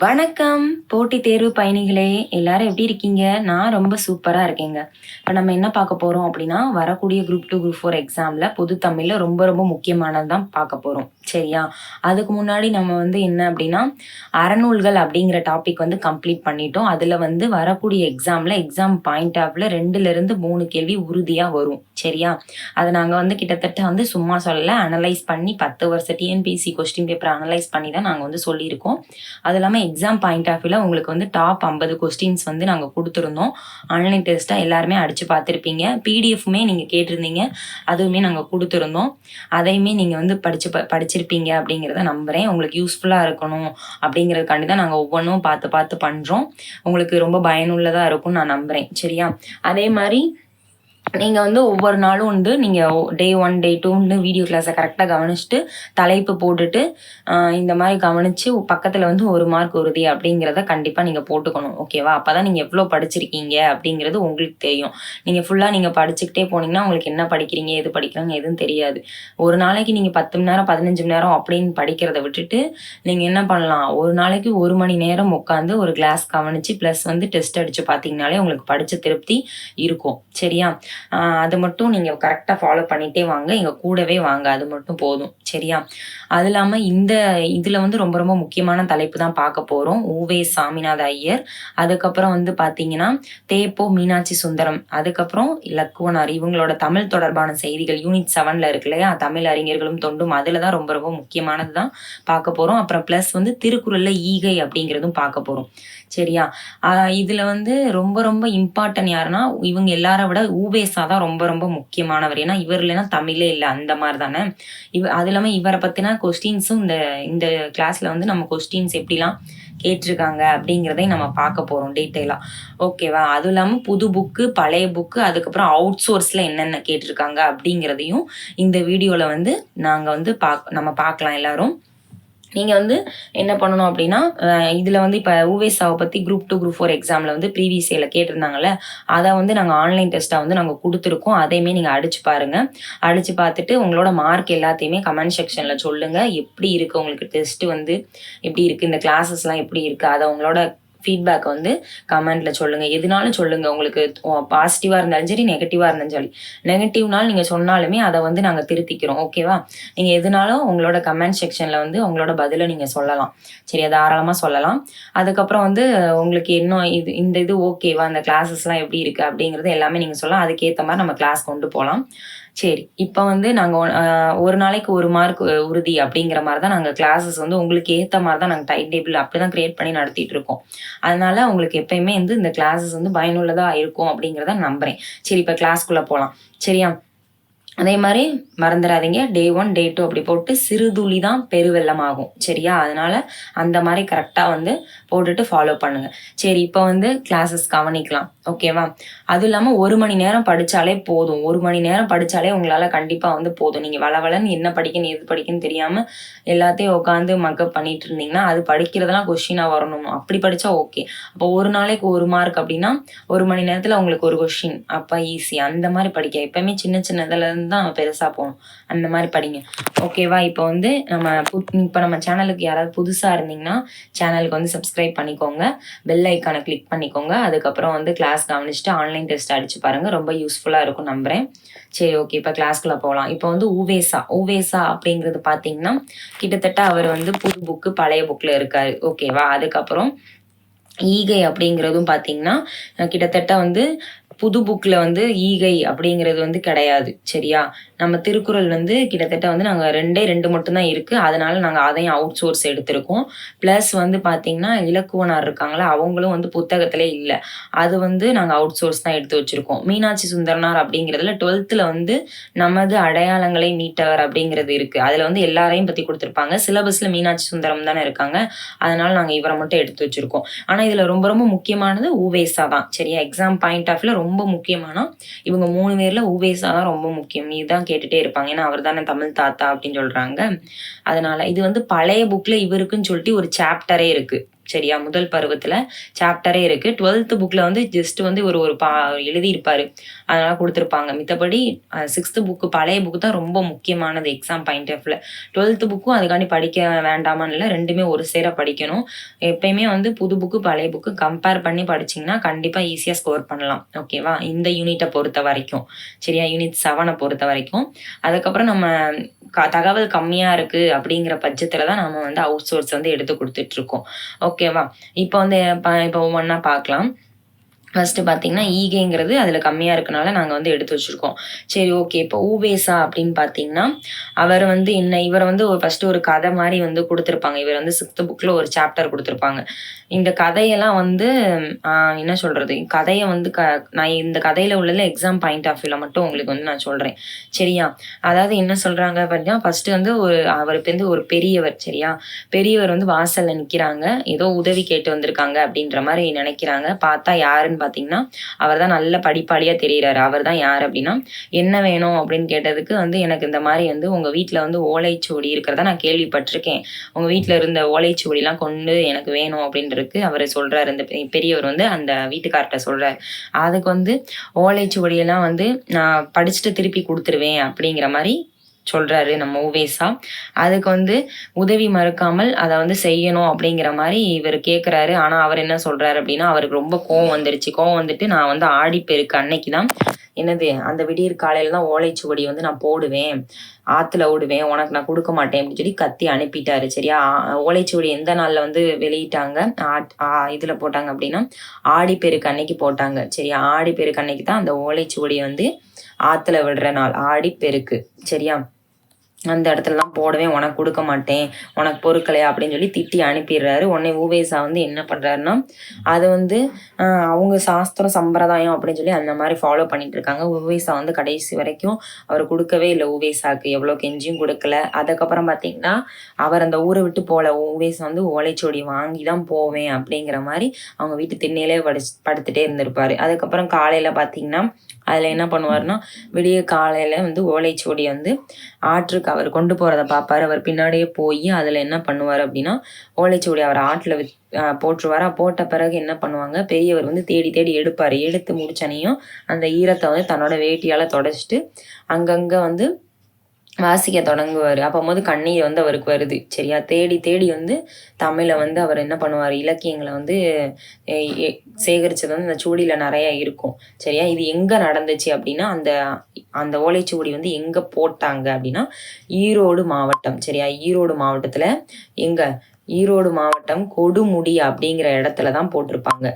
வணக்கம் போட்டித் தேர்வு பயணிகளே, எல்லாரும் எப்படி இருக்கீங்க? நான் ரொம்ப சூப்பரா இருக்கேங்க. இப்ப நம்ம என்ன பார்க்க போறோம் அப்படின்னா, வரக்கூடிய குரூப் 2, குரூப் 4 எக்ஸாம்ல பொது தமிழ்ல ரொம்ப ரொம்ப முக்கியமானது தான் பார்க்க போறோம். சரியா? அதுக்கு முன்னாடி நம்ம என்ன அப்படின்னா, அறநூல்கள் அப்படிங்கிற டாபிக் கம்ப்ளீட் பண்ணிட்டோம். அதுல வரக்கூடிய எக்ஸாம்ல எக்ஸாம் பாயிண்ட் ஆஃப்ல 2லிருந்து 3 கேள்வி உறுதியா வரும். சரியா? அத நாங்க கிட்டத்தட்ட சும்மா சொல்லல. அனலைஸ் பண்ணி 10 வருஷ டிஎன்பிஎஸ்சி கொஸ்டின் பேப்பர் அனலைஸ் பண்ணி தான் நாங்க சொல்லியிருக்கோம். அது இல்லாம எக்ஸாம் பாயிண்ட் ஆஃப் வியூல உங்களுக்கு டாப் 50 கொஸ்டின்ஸ் நாங்க குடுத்திருந்தோம். ஆன்லைன் டெஸ்ட்டா எல்லாருமே அடிச்சு பார்த்திருப்பீங்க. பிடிஎஃப்மே நீங்க கேட்டிருந்தீங்க. அதுவுமே நாங்க குடுத்திருந்தோம். அதையுமே நீங்க படிச்சிருப்பீங்க அப்படிங்கிறத நம்புறேன். உங்களுக்கு யூஸ்ஃபுல்லா இருக்கணும் அப்படிங்கிறதுக்காண்டி தான் நாங்க ஒவ்வொன்னும் பார்த்து பார்த்து பண்றோம். உங்களுக்கு ரொம்ப பயனுள்ளதா இருக்கும்னு நான் நம்புறேன். சரியா? அதே மாரி நீங்க ஒவ்வொரு நாளும் நீங்க டே 1, டே 2ன்னு வீடியோ கிளாஸை கரெக்டாக கவனிச்சுட்டு தலைப்பு போட்டுட்டு இந்த மாதிரி கவனிச்சு பக்கத்தில் 1 மார்க் உறுதி அப்படிங்கிறத கண்டிப்பாக நீங்கள் போட்டுக்கணும். ஓகேவா? அப்போ தான் நீங்கள் எவ்வளோ படிச்சிருக்கீங்க அப்படிங்கிறது உங்களுக்கு தெரியும். நீங்கள் ஃபுல்லாக நீங்கள் படிச்சுக்கிட்டே போனீங்கன்னா உங்களுக்கு என்ன படிக்கிறீங்க, எது படிக்கிறாங்க எதுவும் தெரியாது. ஒரு நாளைக்கு நீங்கள் 10 மணி நேரம் 15 மணி நேரம் அப்படின்னு படிக்கிறத விட்டுட்டு நீங்கள் என்ன பண்ணலாம், ஒரு நாளைக்கு 1 மணி நேரம் உட்காந்து ஒரு கிளாஸ் கவனிச்சு ப்ளஸ் டெஸ்ட் அடித்து பார்த்தீங்கனாலே உங்களுக்கு படித்த திருப்தி இருக்கும். சரியா? அது மட்டும் நீங்கள் கரெக்டாக ஃபாலோ பண்ணிகிட்டே வாங்க. எங்கள் கூடவே வாங்க. அது மட்டும் போதும். சரியா? அது இல்லாமல் இதில் ரொம்ப ரொம்ப முக்கியமான தலைப்பு தான் பார்க்க போகிறோம். உவே சாமிநாத ஐயர், அதுக்கப்புறம் பார்த்தீங்கன்னா தேப்போ மீனாட்சி சுந்தரம், அதுக்கப்புறம் இலக்குவனார். இவங்களோட தமிழ் தொடர்பான செய்திகள் யூனிட் 7ல் இருக்கு இல்லையா, தமிழ் அறிஞர்களும் தொண்டும், அதில் தான் ரொம்ப ரொம்ப முக்கியமானது தான் பார்க்க போகிறோம். அப்புறம் ப்ளஸ் திருக்குறளில் ஈகை அப்படிங்கிறதும் பார்க்க போகிறோம். சரியா? இதில் ரொம்ப ரொம்ப இம்பார்ட்டன்ட் யாருன்னா, இவங்க எல்லாரை விட ஊவேசா தான் ரொம்ப ரொம்ப முக்கியமானவர். ஏன்னா இவர் இல்லைன்னா தமிழே இல்லை, அந்த மாதிரி தானே. அது இல்லாமல் இவரை பற்றின கொஸ்டின்ஸும் இந்த கிளாஸில் நம்ம கொஸ்டின்ஸ் எப்படிலாம் கேட்டிருக்காங்க அப்படிங்கிறதையும் நம்ம பார்க்க போகிறோம் டீட்டெயிலாக. ஓகேவா? அதுவும் இல்லாமல் புது புக்கு, பழைய புக்கு, அதுக்கப்புறம் அவுட் சோர்ஸில் என்னென்ன கேட்டிருக்காங்க அப்படிங்கிறதையும் இந்த வீடியோவில் நாங்கள் நம்ம பார்க்கலாம் எல்லாரும். நீங்கள் என்ன பண்ணணும் அப்படின்னா, இதில் இப்போ ஊவேசாவை பற்றி குரூப் 2, குரூப் 4 எக்ஸாமில் ப்ரீவியஸ் இயரில் கேட்டிருந்தாங்கல்ல, அதை நாங்கள் ஆன்லைன் டெஸ்ட்டாக நாங்கள் கொடுத்துருக்கோம். அதையுமே நீங்கள் அடித்து பாருங்கள். அடித்து பார்த்துட்டு உங்களோட மார்க் எல்லாத்தையுமே கமெண்ட் செக்ஷனில் சொல்லுங்கள். எப்படி இருக்குது உங்களுக்கு டெஸ்ட்டு எப்படி இருக்குது, இந்த கிளாஸஸ்லாம் எப்படி இருக்குது, அதை உங்களோட ஃபீட்பேக் கமெண்ட்டில் சொல்லுங்கள். எதுனாலும் சொல்லுங்கள். உங்களுக்கு பாசிட்டிவாக இருந்தாலும் சரி, நெகட்டிவாக இருந்தாலும் சரி. நெகட்டிவ்னாலும் நீங்கள் சொன்னாலுமே அதை நாங்கள் திருத்திக்கிறோம். ஓகேவா? நீங்கள் எதுனாலும் உங்களோட கமெண்ட் செக்ஷனில் உங்களோட பதிலை நீங்கள் சொல்லலாம். சரி, தாராளமாக சொல்லலாம். அதுக்கப்புறம் உங்களுக்கு இன்னும் இந்த ஓகேவா, இந்த கிளாஸஸ்லாம் எப்படி இருக்குது அப்படிங்கிறது எல்லாமே நீங்கள் சொல்லலாம். அதுக்கேற்ற மாதிரி நம்ம கிளாஸ் கொண்டு போகலாம். சரி, இப்போ நாங்கள் ஒரு நாளைக்கு 1 மார்க் உறுதி அப்படிங்கிற மாதிரி தான் நாங்கள் கிளாஸஸ் உங்களுக்கு ஏற்ற மாதிரி தான் நாங்கள் டைம் டேபிள் அப்படி தான் க்ரியேட் பண்ணி நடத்திட்டு இருக்கோம். அதனால உங்களுக்கு எப்பயுமே இந்த கிளாஸஸ் பயனுள்ளதாக இருக்கும் அப்படிங்கிறத நம்புகிறேன். சரி, இப்போ கிளாஸ்க்குள்ளே போகலாம். சரியா? அதே மாதிரி மறந்துடாதீங்க, டே 1, டே 2 அப்படி போட்டு சிறுதுளி தான் பெருவெள்ளமாகும். சரியா? அதனால அந்த மாதிரி கரெக்டாக போட்டுட்டு ஃபாலோ பண்ணுங்க. சரி, இப்போ கிளாஸஸ் கவனிக்கலாம். ஓகேவா? அதுவும் இல்லாமல் 1 மணி நேரம் படித்தாலே போதும். 1 மணி நேரம் படித்தாலே உங்களால் கண்டிப்பாக போதும். நீங்கள் வளவலன்னு என்ன படிக்கணும் எது படிக்கணும்னு தெரியாமல் எல்லாத்தையும் உட்காந்து மக்கப் பண்ணிட்டு இருந்தீங்கன்னா அது படிக்கிறதெல்லாம் கொஸ்டினாக வரணும். அப்படி படித்தா ஓகே. அப்போ ஒரு நாளைக்கு 1 மார்க் அப்படின்னா 1 மணி நேரத்தில் உங்களுக்கு ஒரு கொஸ்டின். அப்போ ஈஸி. அந்த மாதிரி படிக்க எப்பயுமே சின்ன சின்னதுல தான் நம்ம பெருசாக போகணும். அந்த மாதிரி படிங்க. ஓகேவா? இப்போ நம்ம சேனலுக்கு யாராவது புதுசாக இருந்தீங்கன்னா சேனலுக்கு சப்ஸ்கிரைப் பண்ணிக்கோங்க. பெல் ஐக்கானை கிளிக் பண்ணிக்கோங்க. அதுக்கப்புறம் கிளாஸ் கவனிச்சுட்டு ஆன்லைன் டெஸ்ட் அடிச்சு பாருங்கள். ரொம்ப யூஸ்ஃபுல்லாக இருக்கும் நம்புகிறேன். சரி, ஓகே, இப்போ கிளாஸ்க்குள்ளே போகலாம். இப்போ ஊவேசா அப்படிங்கிறது பார்த்தீங்கன்னா கிட்டத்தட்ட அவர் புது புக்கு பழைய புக்கில் இருக்காரு. ஓகேவா? அதுக்கப்புறம் ஈகை அப்படிங்கிறதும் பார்த்தீங்கன்னா கிட்டத்தட்ட புது புக்கில் ஈகை அப்படிங்கிறது கிடையாது. சரியா? நம்ம திருக்குறள் கிட்டத்தட்ட நாங்கள் 2 மட்டும்தான் இருக்குது. அதனால நாங்கள் அதையும் அவுட் சோர்ஸ் எடுத்திருக்கோம். ப்ளஸ் பார்த்தீங்கன்னா இலக்குவனார் இருக்காங்களா, அவங்களும் புத்தகத்திலே இல்லை. அது நாங்கள் அவுட் சோர்ஸ் தான் எடுத்து வச்சுருக்கோம். மீனாட்சி சுந்தரனார் அப்படிங்கிறதுல 12th நமது அடையாளங்களை மீட்டவர் அப்படிங்கிறது இருக்குது. அதில் எல்லாரையும் பற்றி கொடுத்துருப்பாங்க. சிலபஸில் மீனாட்சி சுந்தரம் தானே இருக்காங்க. அதனால் நாங்கள் இவரை மட்டும் எடுத்து வச்சுருக்கோம். ஆனால் இதில் ரொம்ப ரொம்ப முக்கியமானது ஊவேசா தான். சரியா? எக்ஸாம் பாயிண்ட் ஆஃப் வியூல ரொம்ப முக்கியமான இவங்க 3 பேரில் ஊவேசா தான் ரொம்ப முக்கியம். இதுதான் கேட்டுட்டே இருப்பாங்க. ஏன்னா அவர் தானே தமிழ் தாத்தா அப்படின்னு சொல்கிறாங்க. அதனால் இது பழைய புக்கில் இவருக்குன்னு சொல்லிட்டு ஒரு சாப்டரே இருக்குது. சரியா? முதல் பருவத்துல சாப்டரே இருக்கு. 12th புக்ல வந்து ஜஸ்ட் வந்து ஒரு ஒரு எழுதியிருப்பாரு. அதனால குடுத்துருப்பாங்க. மித்தபடி 6th புக் பழைய புக் தான் ரொம்ப முக்கியமானது எக்ஸாம் பாயிண்ட் ஆஃப் வியூல. 12th புக்கும் அதுக்காண்டி படிக்க வேண்டாமான்னு இல்ல. 2மே ஒரு சேர படிக்கணும். எப்பயுமே வந்து புது புக்கு, பழைய புக்கு கம்பேர் பண்ணி படிச்சீங்கன்னா, கண்டிப்பா ஈஸியா ஸ்கோர் பண்ணலாம். ஓகேவா? இந்த யூனிட்ட பொறுத்த வரைக்கும். சரியா? யூனிட் 7 பொறுத்த வரைக்கும். அதுக்கப்புறம் நம்ம தகவல் கம்மியா இருக்கு அப்படிங்கிற பட்சத்துல தான் நம்ம வந்து அவுட் சோர்ஸ் வந்து எடுத்து குடுத்துட்டு இருக்கோம். ஓகேவா? இப்ப வந்து இப்ப ஒவ்வொன்னா பார்க்கலாம். ஃபர்ஸ்ட் பார்த்தீங்கன்னா, ஈகைங்கிறது அதில கம்மியா இருக்கனால நாங்க வந்து எடுத்து வச்சிருக்கோம். சரி ஓகே. இப்போ ஊவேசா அப்படின்னு பார்த்தீங்கன்னா, அவர் வந்து இவர வந்து ஃபர்ஸ்ட் ஒரு கதை மாரி வந்து குடுத்துருப்பாங்க. இவர் வந்து 6th புக்ல ஒரு சாப்டர் குடுத்துருப்பாங்க. இந்த கதையெல்லாம் வந்து என்ன சொல்றது? கதைய வந்து நான் இந்த கதையில உள்ளதுல எக்ஸாம் பாயிண்ட் ஆஃப் வியூல மட்டும் உங்களுக்கு வந்து நான் சொல்றேன். சரியா? அதாவது என்ன சொல்றாங்க அப்படின்னா, ஃபர்ஸ்ட் வந்து அவர் வந்து ஒரு பெரியவர். சரியா? பெரியவர் வந்து வாசல்ல நிக்கிறாங்க. ஏதோ உதவி கேட்டு வந்திருக்காங்க அப்படின்ற மாரி நெனைக்கிறாங்க. பார்த்தா யாருன்னு பார்த்தீங்கன்னா, அவர் தான் நல்ல படிப்பாளியா தெரியிறாரு. அவர் தான் யாரு அப்படின்னா, "என்ன வேணும்?" அப்படின்னு கேட்டதுக்கு வந்து, "எனக்கு இந்த மாரி வந்து உங்க வீட்ல வந்து ஓலைச்சுவடி இருக்கிறதா நான் கேள்விப்பட்டிருக்கேன். உங்க வீட்ல இருந்த ஓலைச்சுவடிலாம் கொண்டு எனக்கு வேணும்." அப்படின்றதுக்கு அவரு சொல்றாரு. இந்த பெரியவர் வந்து அந்த வீட்டுக்கார்ட்ட சொல்றாரு. அதுக்கு வந்து ஓலைச்சுவடியெல்லாம் வந்து நான் படிச்சுட்டு திருப்பி குடுத்துருவேன் அப்படிங்கிற மாரி சொல்றாரு நம்ம உவேசா. அதுக்கு வந்து உதவி மறுக்காமல் அத வந்து செய்யணும் அப்படிங்கிற மாரி இவரு கேட்குறாரு. ஆனா அவர் என்ன சொல்றாரு அப்படின்னா, அவருக்கு ரொம்ப கோவம் வந்துருச்சு. கோவம் வந்துட்டு நான் வந்து ஆடிப்பெருக்கு அன்னைக்கு தான் என்னது அந்த விடியற் காலையில தான் ஓலைச்சுவடி வந்து நான் போடுவேன். ஆத்துல ஓடுவேன். உனக்கு நான் குடுக்க மாட்டேன் அப்படின்னு சொல்லி கத்தி அனுப்பிட்டாரு. சரியா? ஓலைச்சுவடி எந்த நாள்ல வந்து வெளியிட்டாங்க? இதுல போட்டாங்க அப்படின்னா, ஆடிப்பெருக்கு அன்னைக்கு போட்டாங்க. சரியா? ஆடிப்பெருக்கு அன்னைக்கு தான் அந்த ஓலைச்சுவடிய வந்து ஆத்துல விடுற நாள். ஆடிப்பெருக்கு. சரியா? அந்த இடத்துலலாம் போடுவேன். உனக்கு குடுக்க மாட்டேன். உனக்கு பொறுக்கலையா? அப்படின்னு சொல்லி திட்டி அனுப்பிடுறாரு. உடனே உவேசா வந்து என்ன பண்றாருன்னா, அது வந்து அவங்க சாஸ்திரம், சம்பிரதாயம் அப்படின்னு சொல்லி அந்த மாரி ஃபாலோ பண்ணிட்டு இருக்காங்க. உவேசா வந்து கடைசி வரைக்கும் அவர் குடுக்கவே இல்ல உவேசாக்கு. எவ்வளோ கெஞ்சியும் குடுக்கல. அதுக்கப்புறம் பார்த்தீங்கன்னா, அவர் அந்த ஊர விட்டு போல. உவேசா வந்து ஓலைச்சுவடி வாங்கி தான் போவேன் அப்படிங்கிற மாரி அவங்க வீட்டு திண்ணையிலே படுத்துட்டே இருந்திருப்பாரு. அதுக்கப்புறம் காலையில பார்த்தீங்கன்னா, அதில என்ன பண்ணுவாருன்னா, விடிய காலையில வந்து ஓலைச்சுவடிய வந்து ஆற்றுக்கு அவர் கொண்டு போறத பார்ப்பாரு. அவர் பின்னாடியே போயி அதில என்ன பண்ணுவாரு அப்படின்னா, ஓலைச்சுவடி அவர் ஆற்றுல போட்டுருவாரா. போட்ட பிறகு என்ன பண்ணுவாங்க, பெரியவர் வந்து தேடி தேடி எடுப்பாரு. எடுத்து முடிச்சோனையும் அந்த ஈரத்த வந்து தன்னோட வேட்டியால தொடச்சுட்டு அங்கங்க வந்து வாசிக்க தொடங்குவாரு. அப்பம்போது கண்ணீர் வந்து அவருக்கு வருது. சரியா? தேடி தேடி வந்து தமிழ வந்து அவர் என்ன பண்ணுவாரு, இலக்கியங்கள வந்து எ எ சேகரிச்சது வந்து அந்த சுவடியில நெறைய இருக்கும். சரியா? இது எங்க நடந்துச்சு அப்டின்னா, அந்த அந்த ஓலைச்சுவடி வந்து எங்க போட்டாங்க அப்டின்னா, ஈரோடு மாவட்டம். சரியா? ஈரோடு மாவட்டத்துல எங்க? ஈரோடு மாவட்டம் கொடுமுடி அப்டிங்கிற இடத்துல தான் போட்டிருப்பாங்க.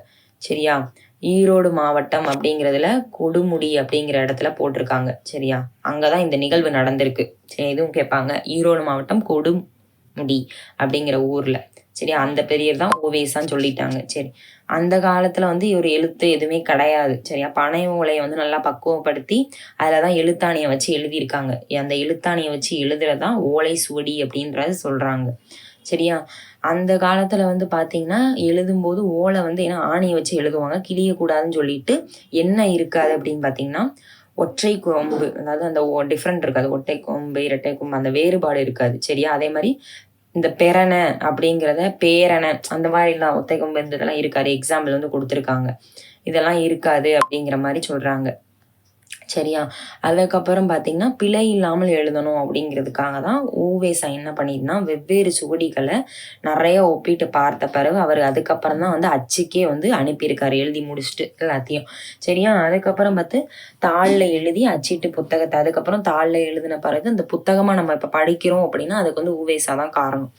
சரியா? ஈரோடு மாவட்டம் அப்படிங்கிறதுல கொடுமுடி அப்படிங்கிற இடத்துல போட்டிருக்காங்க. சரியா? அங்க தான் இந்த நிகழ்வு நடந்திருக்கு. சரி இதுவும் கேட்பாங்க. ஈரோடு மாவட்டம் கொடுமுடி அப்படிங்கிற ஊர்ல. சரியா? அந்த பெரியவர் தான் ஓவேசான்னு சொல்லிட்டாங்க. சரி. அந்த காலத்துல வந்து ஒரு எழுத்து எதுவுமே கிடையாது. சரியா? பனை ஓலைய வந்து நல்லா பக்குவப்படுத்தி, அதுல தான் எழுத்தாணிய வச்சு எழுதியிருக்காங்க. அந்த எழுத்தாணிய வச்சு எழுதுறது தான் ஓலை சுவடி அப்படின்றத சொல்றாங்க. சரியா? அந்த காலத்துல வந்து பார்த்தீங்கன்னா, எழுதும்போது ஓலை வந்து ஏன்னா ஆணிய வச்சு எழுதுவாங்க. கிழியக்கூடாதுன்னு சொல்லிட்டு, என்ன இருக்காது அப்படின்னு பார்த்தீங்கன்னா, ஒற்றை கொம்பு. அதாவது அந்த டிஃபரெண்ட் இருக்காது. ஒற்றை கொம்பு, இரட்டை கொம்பு அந்த வேறுபாடு இருக்காது. சரியா? அதே மாரி இந்த பெரண அப்படிங்கிறத பேரண அந்த மாரிலாம் ஒத்தை கொம்பு இந்த இதெல்லாம் இருக்காது. எக்ஸாம்பிள் வந்து குடுத்துருக்காங்க. இதெல்லாம் இருக்காது அப்படிங்கிற மாரி சொல்றாங்க. சரியா? அதுக்கப்புறம் பார்த்தீங்கன்னா, பிழை இல்லாமல் எழுதணும் அப்படிங்கிறதுக்காக தான் உ.வே.சா என்ன பண்ணிருன்னா, வெவ்வேறு சுவடிகள நெறைய ஒப்பிட்டு பார்த்த பிறகு அவரு அதுக்கப்புறம் தான் வந்து அச்சுக்கே வந்து அனுப்பியிருக்காரு. எழுதி முடிச்சுட்டு எல்லாத்தையும். சரியா? அதுக்கப்புறம் பார்த்து தாள்ல எழுதி அச்சிட்டு புத்தகத்த அதுக்கப்புறம் தாள்ல எழுதின பிறகு அந்த புத்தகமா நம்ம இப்ப படிக்கிறோம் அப்படின்னா, அதுக்கு வந்து உ.வே.சா தான் காரணம்.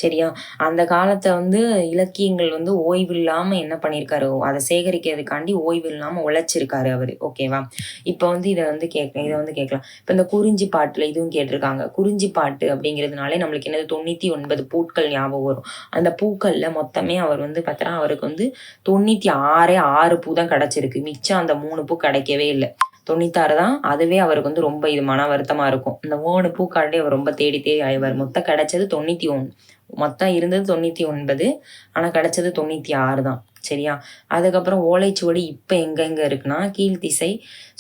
சரியா? அந்த காலத்த வந்து இலக்கியங்கள் வந்து ஓய்வில்லாம என்ன பண்ணியிருக்காரு, அத சேகரிக்கிறதுக்காண்டி ஓய்வில்லாம உழைச்சிருக்காரு அவரு. ஓகேவா? இப்ப வந்து இத வந்து கேட்கலாம். இப்ப இந்த குறிஞ்சி பாட்டுல இதுவும் கேட்டிருக்காங்க. குறிஞ்சி பாட்டு அப்படிங்கிறதுனாலே நம்மளுக்கு என்னது 99 பூட்கள் ஞாபகம் வரும். அந்த பூக்கள்ல மொத்தமே அவர் வந்து பார்த்தா, அவருக்கு வந்து 96 பூ தான் கிடைச்சிருக்கு. மிச்சம் அந்த 3 பூ கிடைக்கவே இல்ல. 96 தான். அதுவே அவருக்கு வந்து ரொம்ப இது மன வருத்தமா இருக்கும். இந்த 3 பூக்காண்டி அவர் ரொம்ப தேடி தேடி அலைவாரு. மொத்தம் கிடைச்சது 91. மொத்தம் இருந்தது 99. ஆனா கிடைச்சது 96 தான். சரியா. அதுக்கப்புறம் ஓலைச்சுவடி இப்போ எங்கெங்கே இருக்குன்னா கீழ்த்திசை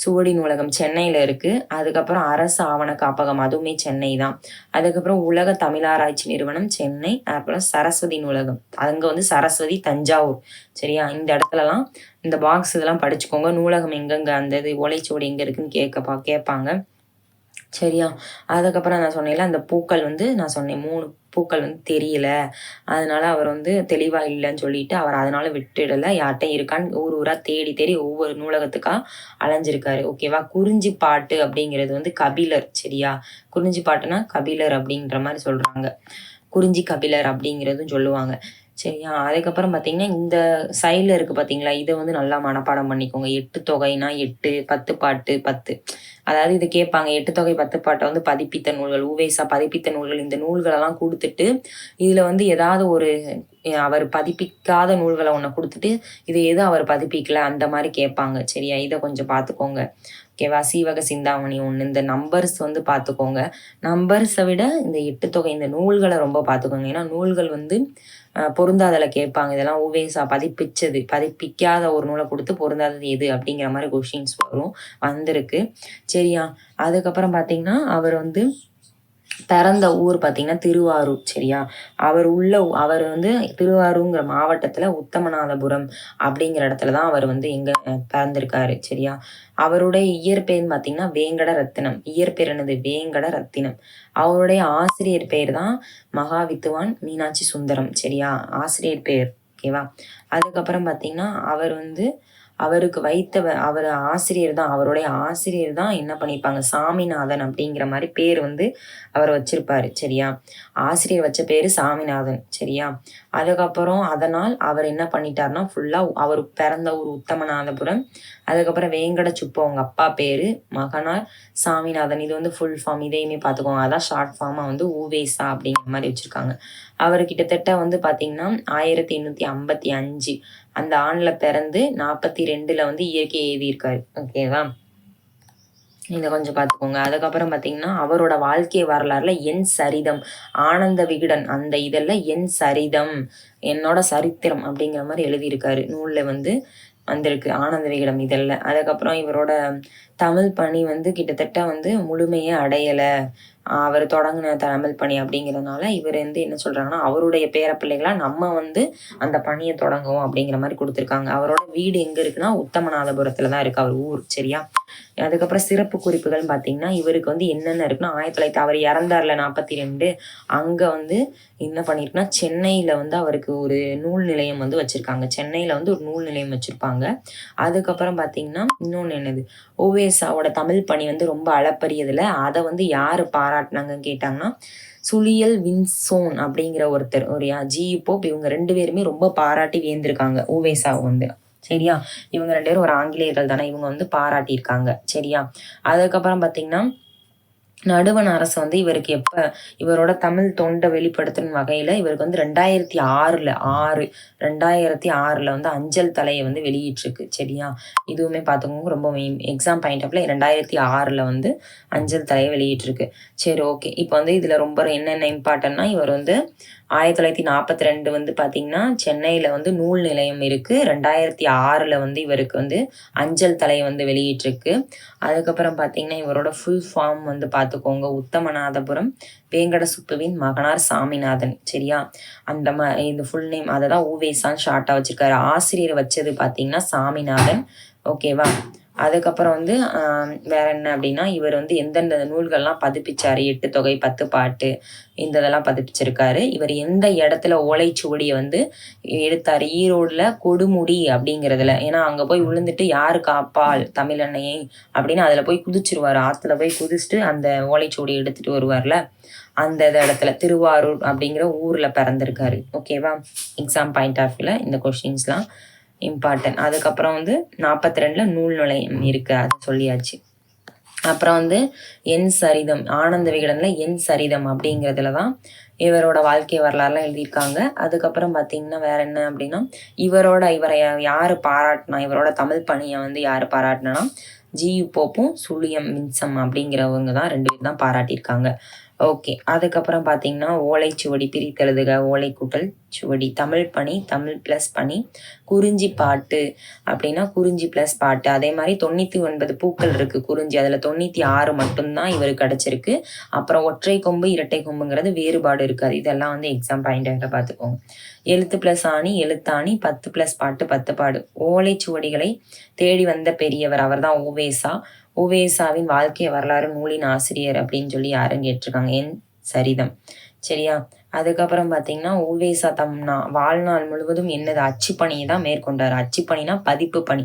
சுவடி நூலகம் சென்னையில் இருக்குது. அதுக்கப்புறம் அரசு ஆவண காப்பகம் அதுவுமே சென்னை தான். அதுக்கப்புறம் உலக தமிழாராய்ச்சி நிறுவனம் சென்னை. அப்புறம் சரஸ்வதி நூலகம் அங்கே வந்து சரஸ்வதி தஞ்சாவூர். சரியா. இந்த இடத்துலலாம் இந்த பாக்ஸ் இதெல்லாம் படிச்சுக்கோங்க. நூலகம் எங்கெங்கே அந்த இது ஓலைச்சுவடி எங்கே இருக்குன்னு கேட்பாங்க. சரியா. அதுக்கப்புறம் நான் சொன்னேன்ல அந்த பூக்கள் வந்து நான் சொன்னேன் 3 பூக்கள் வந்து தெரியல, அதனால அவர் வந்து தெளிவா இல்லைன்னு சொல்லிட்டு அவர் அதனால விட்டுடலை. யார்கிட்ட இருக்கான்னு ஊர் ஊரா தேடி தேடி ஒவ்வொரு நூலகத்துக்கா அலைஞ்சிருக்காரு. ஓகேவா. குறிஞ்சி பாட்டு அப்படிங்கிறது வந்து கபிலர். சரியா. குறிஞ்சி பாட்டுனா கபிலர் அப்படின்ற மாதிரி சொல்றாங்க. குறிஞ்சி கபிலர் அப்படிங்கிறதும் சொல்லுவாங்க. சரியா. அதுக்கப்புறம் பார்த்தீங்கன்னா இந்த சைடில் இருக்குது பார்த்தீங்களா, இதை வந்து நல்லா மனப்பாடம் பண்ணிக்கோங்க. 8 தொகைனா 8, 10 பாட்டு 10. அதாவது இது கேட்பாங்க 8 தொகை 10 பாட்டை வந்து பதிப்பித்த நூல்கள், உவேசா பதிப்பித்த நூல்கள், இந்த நூல்களெல்லாம் கொடுத்துட்டு இதில் வந்து ஏதாவது ஒரு அவர் பதிப்பிக்காத நூல்களை ஒன்று கொடுத்துட்டு இது எது அவர் பதிப்பிக்கல அந்த மாதிரி கேட்பாங்க. சரியா. இதை கொஞ்சம் பார்த்துக்கோங்க. ஓகேவா. சீவக சிந்தாமணி ஒன்று. இந்த நம்பர்ஸ் வந்து பார்த்துக்கோங்க. நம்பர்ஸை விட இந்த 8 தொகை இந்த நூல்களை ரொம்ப பார்த்துக்கோங்க. ஏன்னா நூல்கள் வந்து பொருந்தாதில் கேட்பாங்க. இதெல்லாம் உவேசா பதிப்பிக்காத ஒரு நூலை கொடுத்து பொருந்தாதது எது அப்படிங்கிற மாதிரி கொஷின்ஸ் வந்திருக்கு. சரியா. அதுக்கப்புறம் பார்த்தீங்கன்னா அவர் வந்து பிறந்த ஊர் பார்த்தீங்கன்னா திருவாரூர். சரியா. அவர் வந்து திருவாரூருங்கிற மாவட்டத்தில் உத்தமநாதபுரம் அப்படிங்கிற இடத்துல தான் அவர் வந்து எங்கே பிறந்திருக்காரு. சரியா. அவருடைய இயற்பெயர்னு பார்த்தீங்கன்னா வேங்கட ரத்தினம். இயற்பெயர் என்னது வேங்கட ரத்தினம். அவருடைய ஆசிரியர் பெயர் தான் மகாவித்துவான் மீனாட்சி சுந்தரம். சரியா. ஆசிரியர் பெயர். ஓகேவா. அதுக்கப்புறம் பார்த்தீங்கன்னா அவர் வந்து அவருக்கு அவர் ஆசிரியர் தான். அவருடைய ஆசிரியர் தான் என்ன பண்ணியிருப்பாங்க சாமிநாதன் அப்படிங்கிற மாதிரி பேர் வந்து அவர் வச்சிருப்பாரு. சரியா. ஆசிரியர் வச்ச பேர் சாமிநாதன். சரியா. அதுக்கப்புறம் அதனால் அவர் என்ன பண்ணிட்டாருன்னா ஃபுல்லாக அவர் பிறந்த ஊர் உத்தமநாதபுரம். அதுக்கப்புறம் வேங்கட சுப்பு அவங்க அப்பா பேர், மகனார் சாமிநாதன். இது வந்து ஃபுல் ஃபார்ம். இதையுமே பார்த்துக்கோங்க. அதான் ஷார்ட் ஃபார்மாக வந்து ஊவேசா அப்படிங்கிற மாதிரி வச்சுருக்காங்க. அவர் கிட்டத்தட்ட வந்து பார்த்தீங்கன்னா 1855 அந்த ஆண்டில் பிறந்து 42 வந்து இயற்கை எழுதியிருக்காரு. ஓகேவா. இதை கொஞ்சம் பார்த்துக்கோங்க. அதுக்கப்புறம் பார்த்தீங்கன்னா அவரோட வாழ்க்கை வரலாறுல என் சரிதம், ஆனந்த விகடன் அந்த இதெல்லாம் என் சரிதம், என்னோட சரித்திரம் அப்படிங்கிற மாதிரி எழுதியிருக்காரு. நூலில் வந்து வந்திருக்கு ஆனந்த விகடம் இதெல்லாம். அதுக்கப்புறம் இவரோட தமிழ் பணி வந்து கிட்டத்தட்ட வந்து முழுமையே அடையலை. அவர் தொடங்கின தமிழ் பணி அப்படிங்கிறதுனால இவர் வந்து என்ன சொல்கிறாங்கன்னா அவருடைய பேர பிள்ளைகளாக நம்ம வந்து அந்த பணியை தொடங்குவோம் அப்படிங்கிற மாதிரி கொடுத்துருக்காங்க. அவரோட வீடு எங்கே இருக்குன்னா உத்தமநாதபுரத்தில் தான் இருக்குது அவர் ஊர். சரியா. அதுக்கப்புறம் சிறப்பு குறிப்புகள் பார்த்தீங்கன்னா இவருக்கு வந்து என்னென்ன இருக்குன்னா 1900 அவர் இறந்தார்ல 42 அங்கே வந்து என்ன பண்ணியிருக்குன்னா சென்னையில் வந்து அவருக்கு ஒரு நூல் நிலையம் வந்து வச்சுருக்காங்க. சென்னையில் வந்து ஒரு நூல் நிலையம் வச்சுருப்பாங்க. அதுக்கப்புறம் பார்த்தீங்கன்னா இன்னொன்று என்னது ஓவேசாவோட தமிழ் பணி வந்து ரொம்ப அளப்பரியதில் அதை வந்து யார் பாராட்டினாங்கன்னு கேட்டாங்கன்னா சுழியல் வின்சோன் அப்படிங்கிற ஒருத்தர் ஒரு ஜி போப் இவங்க 2 பேருமே ரொம்ப பாராட்டி வியந்திருக்காங்க ஓவேசாவை வந்து. சரியா. இவங்க 2 பேரும் ஒரு ஆங்கிலேயர்கள் தானே, இவங்க வந்து பாராட்டியிருக்காங்க. சரியா. அதுக்கப்புறம் பார்த்தீங்கன்னா நடுவண் அரசு வந்து இவருக்கு இவரோட தமிழ் தொண்டை வெளிப்படுத்தும் வகையில் இவருக்கு வந்து 2006 வந்து அஞ்சல் தலையை வந்து வெளியிட்டிருக்கு. சரியா. இதுவுமே பார்த்துக்கோங்க. ரொம்ப எக்ஸாம் பாயிண்ட் ஆஃப்ல 2006 வந்து அஞ்சல் தலையை வெளியிட்டிருக்கு. சரி. ஓகே. இப்போ வந்து இதில் ரொம்ப என்னென்ன இம்பார்ட்டன்னா இவர் வந்து 1942 வந்து பார்த்தீங்கன்னா சென்னையில் வந்து நூல் நிலையம் இருக்குது. 2006 வந்து இவருக்கு வந்து அஞ்சல் தலை வந்து வெளியிட்டிருக்கு. அதுக்கப்புறம் பார்த்தீங்கன்னா இவரோட ஃபுல் ஃபார்ம் வந்து பார்த்துக்கோங்க. உத்தமநாதபுரம் வேங்கட சுப்புவின் மகனார் சாமிநாதன். சரியா. அந்த இந்த ஃபுல் நேம் அதை தான் ஊவேசான்னு ஷார்ட்டாக வச்சுருக்காரு. ஆசிரியர் வச்சது பார்த்தீங்கன்னா சாமிநாதன். ஓகேவா. அதுக்கப்புறம் வந்து வேற என்ன அப்படின்னா இவர் வந்து எந்தெந்த நூல்கள்லாம் பதிப்பிச்சாரு 8 தொகை 10 பாட்டு இந்த இதெல்லாம் பதிப்பிச்சிருக்காரு. இவர் எந்த இடத்துல ஓலைச்சுவடியை வந்து எடுத்தார் ஈரோடில் கொடுமுடி அப்படிங்கிறதுல. ஏன்னா அங்கே போய் விழுந்துட்டு யாரு காப்பாள் தமிழன்னையை அப்படின்னு அதில் போய் குதிச்சிருவார். ஆற்றுல போய் குதிச்சுட்டு அந்த ஓலைச்சுவடியை எடுத்துகிட்டு வருவார்ல அந்த இடத்துல திருவாரூர் அப்படிங்கிற ஊரில் பிறந்திருக்காரு. ஓகேவா. எக்ஸாம் பாயிண்ட் ஆஃப் வியூவில் இந்த கொஷின்ஸ்லாம் இம்பார்ட்டன்ட். அதுக்கப்புறம் வந்து 42 நூல் நிலையம் இருக்குது அது சொல்லியாச்சு. அப்புறம் வந்து என் சரிதம் ஆனந்த விகடனில் என் சரிதம் அப்படிங்கிறதுல தான் இவரோட வாழ்க்கை வரலாறுலாம் எழுதியிருக்காங்க. அதுக்கப்புறம் பார்த்தீங்கன்னா வேற என்ன அப்படின்னா இவரை யார் பாராட்டினா இவரோட தமிழ் பணியை வந்து யார் பாராட்டினா ஜி போப்பும் சுழியம் வின்சம் அப்படிங்கிறவங்க தான் 2 பேர் தான் பாராட்டியிருக்காங்க. ஓகே. அதுக்கப்புறம் பார்த்தீங்கன்னா, ஓலைச்சுவடி பிரித்தெழுதுக, ஓலை கூட்டல் சுவடி, தமிழ் பணி, தமிழ் ப்ளஸ் பணி, குறிஞ்சி பாட்டு அப்படின்னா குறிஞ்சி ப்ளஸ் பாட்டு. அதே மாரி 99 பூக்கள் இருக்கு குறிஞ்சி. அதில 96 மட்டும் தான் இவருக்கு கிடைச்சிருக்கு. அப்புறம் ஒற்றை கொம்பு, இரட்டை கொம்புங்கிறது வேறுபாடு இருக்காது. இதெல்லாம் வந்து எக்ஸாம் பாயிண்ட்டாக பார்த்துக்கோங்க. எழுத்து ப்ளஸ் ஆணி, எழுத்தாணி, 10 ப்ளஸ் பாட்டு, 10 பாடு. ஓலைச்சுவடிகளை தேடி வந்த பெரியவர் அவர்தான் உவேசா. உவேசாவின் வாழ்க்கை வரலாறு நூலின் ஆசிரியர் அப்படின்னு சொல்லி யாரும் கேட்டிருக்காங்க. என் சரிதம். சரியா? அதுக்கப்புறம் பார்த்தீங்கன்னா, உவேசா வாழ்நாள் முழுவதும் என்னது அச்சுப்பணியை தான் மேற்கொண்டார். அச்சுப்பணினா பதிப்பு பணி.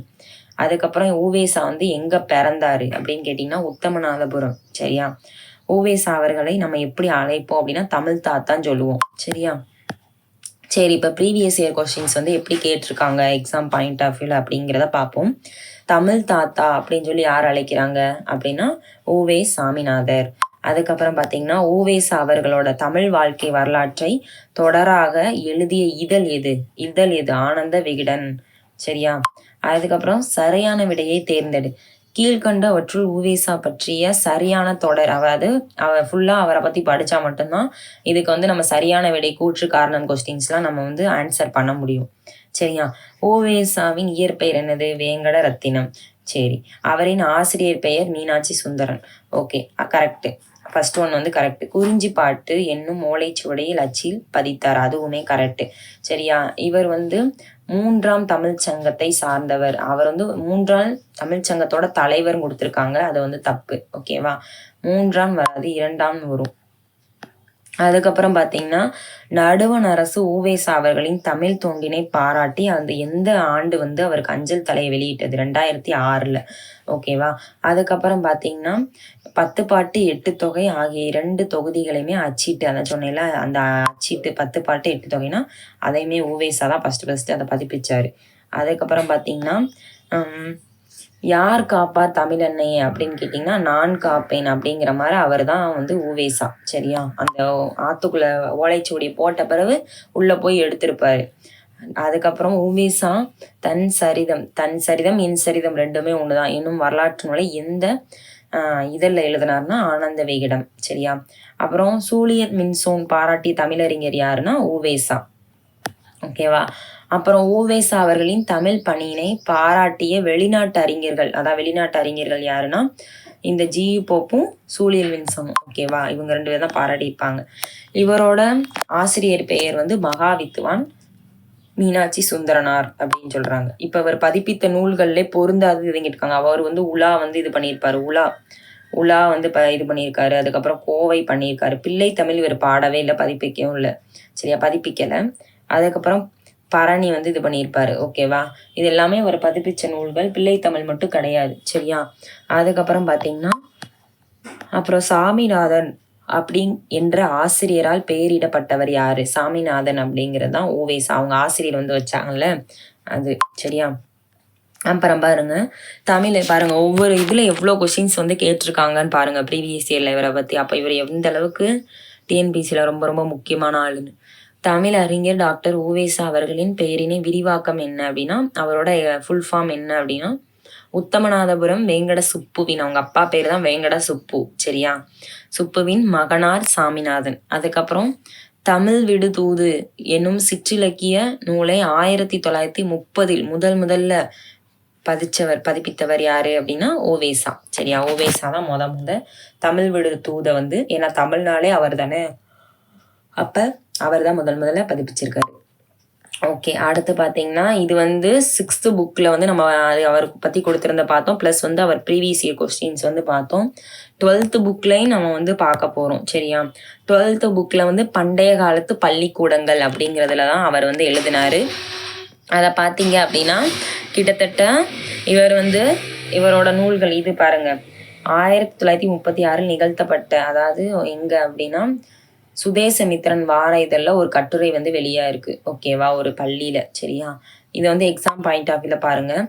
அதுக்கப்புறம் உவேசா வந்து எங்க பிறந்தாரு அப்படின்னு கேட்டிங்கன்னா, உத்தமநாதபுரம். சரியா? உவேசா அவர்களை நம்ம எப்படி அழைப்போம் அப்படின்னா, தமிழ் தாத்தான்னு சொல்லுவோம். சரியா? சரி, இப்போ ப்ரீவியஸ் இயர் கொஸ்டின்ஸ் வந்து எப்படி கேட்டிருக்காங்க எக்ஸாம் பாயிண்ட் ஆஃப் வியூவில் அப்படிங்கிறத பார்ப்போம். தமிழ் தாத்தா அப்படின்னு சொல்லி யார் அழைக்கிறாங்க அப்படின்னா உவே சாமிநாதர். அதுக்கப்புறம் பார்த்தீங்கன்னா, உவேசா அவர்களோட தமிழ் வாழ்க்கை வரலாற்றை தொடராக எழுதிய இதழ் எது? இதழ் எது? ஆனந்த விகடன். சரியா? அதுக்கப்புறம் சரியான விடையை தேர்ந்தெடு. கீழ்கண்டவற்றுள் உவேசா பற்றிய சரியான தொடர், அதாவது ஃபுல்லாக அவரை பற்றி படித்தா மட்டும்தான் இதுக்கு வந்து நம்ம சரியான விடை கூற்று காரணம் கொஸ்டின்ஸ்லாம் நம்ம வந்து ஆன்சர் பண்ண முடியும். சரியா? உவேசாவின் இயற்பெயர் என்னது? வேங்கட ரத்தினம். சரி, அவரின் ஆசிரியர் பெயர் Meenakshi Sundaran. Okay, correct. First one வந்து கரெக்டு. குறிஞ்சி பாட்டு என்னும் ஓலைச்சுவடியில் அச்சில் பதித்தார், அதுவுமே கரெக்டு. சரியா? இவர் வந்து 3ஆம் தமிழ் சங்கத்தை சார்ந்தவர். அவர் வந்து 3ஆம் தமிழ் சங்கத்தோட தலைவர் கொடுத்துருக்காங்க, அது வந்து தப்பு. ஓகேவா? 3ஆம் வராது, 2ஆம் வரும். அதுக்கப்புறம் பார்த்தீங்கன்னா, நடுவண் அரசு உவேசா அவர்களின் தமிழ் தொண்டினை பாராட்டி அந்த எந்த ஆண்டு வந்து அவருக்கு அஞ்சல் தலையை வெளியிட்டது? 2006. ஓகேவா? அதுக்கப்புறம் பார்த்தீங்கன்னா, 10 பாட்டு 8 தொகை ஆகிய 2 தொகுதிகளையுமே அச்சிட்டு, அதை சொன்னேன்ல, அந்த அச்சிட்டு 10 பாட்டு 8 தொகைனா அதையுமே உவேசா தான் ஃபஸ்ட்டு அதை பதிப்பிச்சாரு. அதுக்கப்புறம் பார்த்தீங்கன்னா, யார் காப்பார் தமிழன்னையே அப்படின்னு கேட்டிங்கன்னா, நான் காப்பேன் அப்படிங்கிற மாதிரி அவர் தான் வந்து உவேசா. சரியா? அந்த ஆற்றுக்குள்ளே ஓலைச்சுவடி போட்ட பிறகு உள்ளே போய் எடுத்திருப்பாரு. அதுக்கப்புறம் உவேசா தன் சரிதம் என் சரிதம் ரெண்டுமே ஒன்று தான் இன்னும் வரலாற்று நூலை எந்த இதழில் எழுதினார்னா ஆனந்த விகடன். சரியா? அப்புறம் சூழியர் மின்சோன் பாராட்டிய தமிழறிஞர் யாருன்னா உவேசா. ஓகேவா? அப்புறம் உவேசா அவர்களின் தமிழ் பணியினை பாராட்டிய வெளிநாட்டு அறிஞர்கள், அதாவது வெளிநாட்டு அறிஞர்கள் யாருன்னா இந்த ஜியு போப்பும் சூழியல் வின்சனும். ஓகேவா? இவங்க 2 பேர் தான் பாராட்டியிருப்பாங்க. இவரோட ஆசிரியர் பெயர் வந்து மகாவித்துவான் மீனாட்சி சுந்தரனார் அப்படின்னு சொல்றாங்க. இப்போ அவர் பதிப்பித்த நூல்கள்லே பொருந்தாது இதுங்கிட்டு அவர் வந்து உலா வந்து இது பண்ணியிருப்பாரு. உலா வந்து இது பண்ணியிருக்காரு. அதுக்கப்புறம் கோவை பண்ணியிருக்காரு. பிள்ளை தமிழ் இவர் பாடவே இல்லை, பதிப்பிக்கவும் இல்லை. சரியா? பதிப்பிக்கலை. அதுக்கப்புறம் பரணி வந்து இது பண்ணியிருப்பாரு. ஓகேவா? இது எல்லாமே ஒரு பதிப்பிச்ச நூல்கள், பிள்ளை தமிழ் மட்டும் கிடையாது. சரியா? அதுக்கப்புறம் பார்த்தீங்கன்னா, அப்புறம் சாமிநாதன் அப்படி என்ற ஆசிரியரால் பெயரிடப்பட்டவர் யாரு? சாமிநாதன் அப்படிங்கிறது தான் உவேசா, அவங்க ஆசிரியர் வந்து வச்சாங்கல்ல அது. சரியா? அப்புறம் பாருங்க, தமிழ் பாருங்க, ஒவ்வொரு இதில் எவ்வளோ கொஸ்டின்ஸ் வந்து கேட்டிருக்காங்கன்னு பாருங்க ப்ரீவியஸ் இயரில் இவரை பற்றி. அப்போ இவர் எந்த அளவுக்கு டிஎன்பிசியில் ரொம்ப ரொம்ப முக்கியமான ஆளுன்னு. தமிழ் அறிஞர் டாக்டர் உவேசா அவர்களின் பெயரினை விரிவாக்கம் என்ன அப்படின்னா, அவரோட ஃபுல் ஃபார்ம் என்ன அப்படின்னா உத்தமநாதபுரம் வேங்கட சுப்புவின், அவங்க அப்பா பேர் தான் வேங்கட சுப்பு. சரியா? சுப்புவின் மகனார் சாமிநாதன். அதுக்கப்புறம் தமிழ் விடு தூது என்னும் சிற்றிலக்கிய நூலை 1930 முதல்ல பதிப்பித்தவர் யாரு அப்படின்னா உவேசா. சரியா? உவேசா தான் முத தமிழ் விடு தூதை வந்து, ஏன்னா தமிழ்நாளே அவர் தானே, அப்ப அவர் தான் முதல்ல பதிப்பிச்சிருக்காரு. ஓகே, அடுத்து பார்த்தீங்கன்னா, இது வந்து 6th புக்கில் வந்து நம்ம அது அவருக்கு பற்றி கொடுத்துருந்த பார்த்தோம். ப்ளஸ் வந்து அவர் ப்ரீவியஸ் இயர் கொஸ்டின்ஸ் வந்து பார்த்தோம். 12th புக்லையும் நம்ம வந்து பார்க்க போகிறோம். சரியா? 12th புக்கில் வந்து பண்டைய காலத்து பள்ளிக்கூடங்கள் அப்படிங்கிறதுல தான் அவர் வந்து எழுதினார். அதை பார்த்தீங்க அப்படின்னா கிட்டத்தட்ட இவர் வந்து இவரோட நூல்கள் இது பாருங்கள், 1936 நிகழ்த்தப்பட்ட, அதாவது எங்கே அப்படின்னா சுதேசமித்திரன் வார இதழில் ஒரு கட்டுரை வந்து வெளியாக இருக்குது. ஓகேவா? ஒரு பள்ளியில். சரியா? இது வந்து எக்ஸாம் பாயிண்ட் ஆஃப் வியூவில் பாருங்கள்.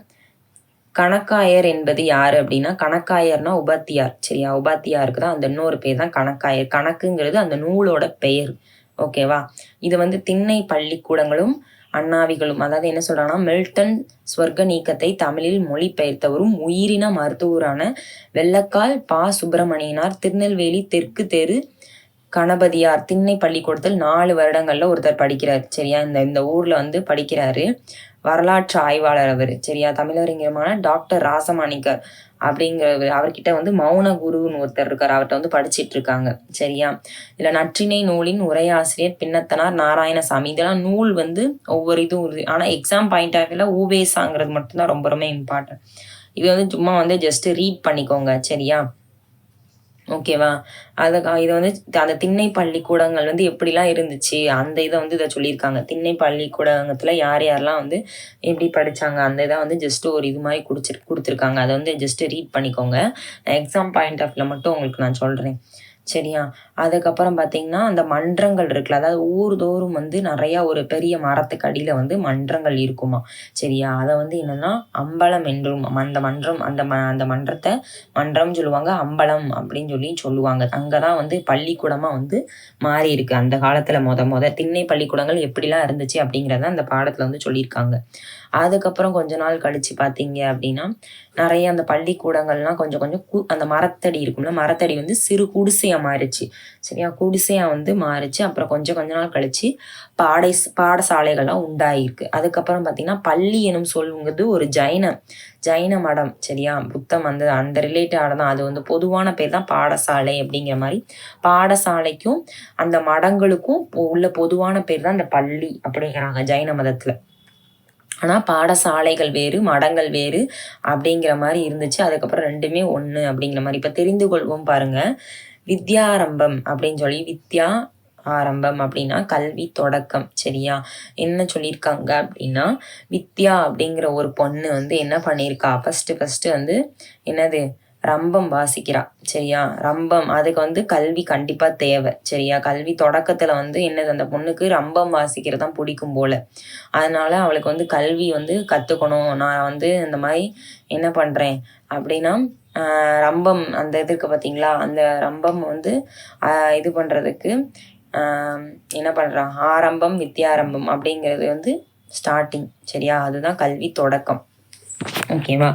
கணக்காயர் என்பது யார் அப்படின்னா, கணக்காயர்னா உபாத்தியார். சரியா? உபாத்தியாருக்கு தான் அந்த இன்னொரு பேர் தான் கணக்காயர். கணக்குங்கிறது அந்த நூலோட பெயர். ஓகேவா? இது வந்து திண்ணை பள்ளிக்கூடங்களும் அண்ணாவிகளும், அதாவது என்ன சொல்கிறாங்கன்னா, மில்டன் ஸ்வர்க்க நீக்கத்தை தமிழில் மொழிபெயர்த்தவரும் உயிரின மருத்துவரான வெள்ளக்கால் பா சுப்பிரமணியனார் திருநெல்வேலி தெற்கு தெரு கணபதியார் திண்ணை பள்ளிக்கூடத்தில் 4 வருடங்கள்ல ஒருத்தர் படிக்கிறார். சரியா? இந்த ஊர்ல வந்து படிக்கிறாரு. வரலாற்று ஆய்வாளர் அவர். சரியா? தமிழறிஞருமான டாக்டர் ராசமாணிக்கர் அப்படிங்கிறவர். அவர்கிட்ட வந்து மௌன குருன்னு ஒருத்தர் இருக்கார். அவர்கிட்ட வந்து படிச்சிட்டு இருக்காங்க. சரியா? இதுல நற்றிணை நூலின் உரையாசிரியர் பின்னத்தனார் நாராயணசாமி. இதெல்லாம் நூல் வந்து ஒவ்வொரு இதுவும் ஆனா எக்ஸாம் பாயிண்ட் ஆஃப் வியூல ஊவேசாங்கிறது மட்டும்தான் ரொம்ப ரொம்ப இம்பார்ட்டன்ட். இது வந்து சும்மா வந்து ஜஸ்ட் ரீட் பண்ணிக்கோங்க. சரியா? ஓகேவா? இதை வந்து அந்த திண்ணை பள்ளிக்கூடங்கள் வந்து எப்படிலாம் இருந்துச்சு அந்த இதை வந்து இதை சொல்லியிருக்காங்க. திண்ணை பள்ளிக்கூடத்துல யார் யாரெல்லாம் வந்து எப்படி படிச்சாங்க அந்த இதை வந்து ஜஸ்ட் ஒரு இது மாதிரி கொடுத்துருக்காங்க. அதை வந்து ஜஸ்ட் ரீட் பண்ணிக்கோங்க. எக்ஸாம் பாயிண்ட் ஆஃப் வியூல மட்டும் உங்களுக்கு நான் சொல்றேன். சரியா? அதுக்கப்புறம் பார்த்தீங்கன்னா அந்த மன்றங்கள் இருக்குல்ல, அதாவது ஊர்தோறும் வந்து நிறையா ஒரு பெரிய மரத்துக்கு அடியில் வந்து மன்றங்கள் இருக்குமா. சரியா? அதை வந்து என்னன்னா அம்பலம் என்றும் அந்த மன்றம் அந்த மன்றத்தை மன்றம் சொல்லுவாங்க, அம்பலம் அப்படின்னு சொல்லுவாங்க. அங்கே தான் வந்து பள்ளிக்கூடமாக வந்து மாறி இருக்கு. அந்த காலத்தில் முத திண்ணை பள்ளிக்கூடங்கள் எப்படிலாம் இருந்துச்சு அப்படிங்கிறத அந்த பாடத்தில் வந்து சொல்லியிருக்காங்க. அதுக்கப்புறம் கொஞ்ச நாள் கழிச்சு பார்த்தீங்க அப்படின்னா நிறைய அந்த பள்ளிக்கூடங்கள்லாம் கொஞ்சம் கொஞ்சம் அந்த மரத்தடி இருக்கும்ல, மரத்தடி வந்து சிறு குடிசையாக மாறிச்சு. சரியா? குடிசையாக வந்து மாறிச்சு. அப்புறம் கொஞ்சம் நாள் கழிச்சு பாடசாலைகள்லாம் உண்டாயிருக்கு. அதுக்கப்புறம் பார்த்தீங்கன்னா பள்ளி எனும் சொல்லுங்கிறது ஒரு ஜைன மடம். சரியா? புத்தம் அந்த ரிலேட்டடாக தான். அது வந்து பொதுவான பேர் தான் பாடசாலை அப்படிங்கிற மாதிரி. பாடசாலைக்கும் அந்த மடங்களுக்கும் உள்ள பொதுவான பேர் தான் அந்த பள்ளி அப்படிங்கிறாங்க ஜைன மதத்தில். ஆனால் பாடசாலைகள் வேறு மடங்கள் வேறு அப்படிங்கிற மாதிரி இருந்துச்சு. அதுக்கப்புறம் ரெண்டுமே ஒன்று அப்படிங்கிற மாதிரி. இப்போ தெரிந்து கொள்வோம் பாருங்க. வித்யாரம்பம் அப்படின்னு சொல்லி வித்யா ஆரம்பம் அப்படின்னா கல்வி தொடக்கம். சரியா? என்ன சொல்லியிருக்காங்க அப்படின்னா வித்யா அப்படிங்கிற ஒரு பொண்ணு வந்து என்ன பண்ணியிருக்கா, ஃபஸ்ட்டு வந்து என்னது ரம்பம் வாசிக்கிறா. சரியா? ரம்பம் அதுக்கு வந்து கல்வி கண்டிப்பா தேவை. சரியா? கல்வி தொடக்கத்துல வந்து என்னது அந்த பொண்ணுக்கு ரம்பம் வாசிக்கிறது தான் பிடிக்கும் போல. அதனால அவளுக்கு வந்து கல்வி வந்து கத்துக்கணும். நான் வந்து இந்த மாதிரி என்ன பண்றேன் அப்படின்னா ரம்பம் அந்த இதுக்கு பார்த்தீங்களா, அந்த ரம்பம் வந்து இது பண்றதுக்கு என்ன பண்றான், ஆரம்பம் வித்யாரம்பம் அப்படிங்கிறது வந்து ஸ்டார்டிங். சரியா? அதுதான் கல்வி தொடக்கம். ஓகேவா?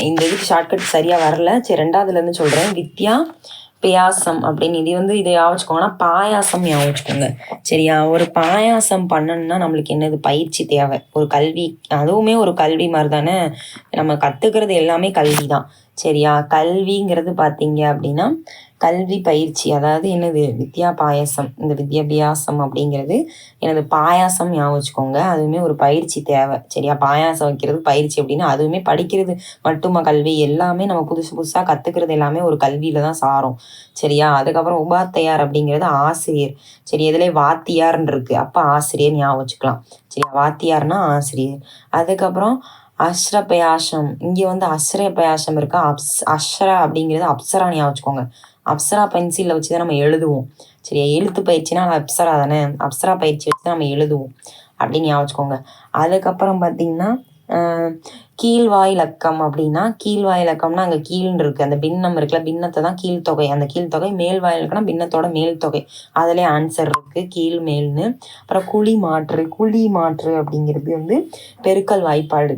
இந்த இதுக்கு ஷார்ட்கட் சரியாக வரல. சரி, ரெண்டாவதுலேருந்து சொல்கிறேன். வித்யா பியாசம் அப்படின்னு இது வந்து இதை ஞாபகம் பாயாசம் ஞாபகம். சரியா? ஒரு பாயாசம் பண்ணணும்னா நம்மளுக்கு என்னது பயிற்சி தேவை. ஒரு கல்வி, அதுவுமே ஒரு கல்வி மாதிரி தானே. நம்ம கற்றுக்கிறது எல்லாமே கல்வி தான். சரியா? கல்விங்கிறது பார்த்தீங்க அப்படின்னா கல்வி பயிற்சி, அதாவது என்னது வித்யா பாயாசம். இந்த வித்யாபியாசம் அப்படிங்கிறது எனது பாயாசம் ஞாபகம் வச்சுக்கோங்க. அதுவுமே ஒரு பயிற்சி தேவை. சரியா? பாயாசம் வைக்கிறது பயிற்சி அப்படின்னா அதுவுமே படிக்கிறது மட்டுமா கல்வி, எல்லாமே நம்ம புதுசாக கற்றுக்கிறது எல்லாமே ஒரு கல்வியில தான் சாரும். சரியா? அதுக்கப்புறம் உபாத்தையார் அப்படிங்கிறது ஆசிரியர். சரி, எதுலேயே வாத்தியார்ன்னு இருக்கு, அப்போ ஆசிரியர் ஞாபகம் வச்சுக்கலாம். சரியா? வாத்தியார்னா ஆசிரியர். அதுக்கப்புறம் அஸ்ரபயாசம், இங்கே வந்து அஸ்ரபயாசம் இருக்கா. அஸ்ரா அப்படிங்கிறது அப்சரா ஞாபகம் வச்சுக்கோங்க. அப்சரா பென்சிலில் வச்சு தான் நம்ம எழுதுவோம். சரியா? எழுத்து பயிற்சினா அப்சரா தானே, அப்சரா பயிற்சி வச்சு தான் நம்ம எழுதுவோம் அப்படின்னு ஞாபகம் வச்சுக்கோங்க. அதுக்கப்புறம் பார்த்தீங்கன்னா கீழ்வாய் இலக்கம் அப்படின்னா கீழ்வாய் இலக்கம்னா அங்கே கீழ்ன்னு இருக்குது, அந்த பின்னம் இருக்குல்ல, பின்னத்தை தான் கீழ்த்தொகை. அந்த கீழ்த்தொகை மேல்வாய் இலக்கம்னா பின்னத்தோட மேல் தொகை. அதிலே ஆன்சர் இருக்குது கீழ் மேல்னு. அப்புறம் குழி மாற்று அப்படிங்கிறது வந்து பெருக்கல் வாய்ப்பாடு.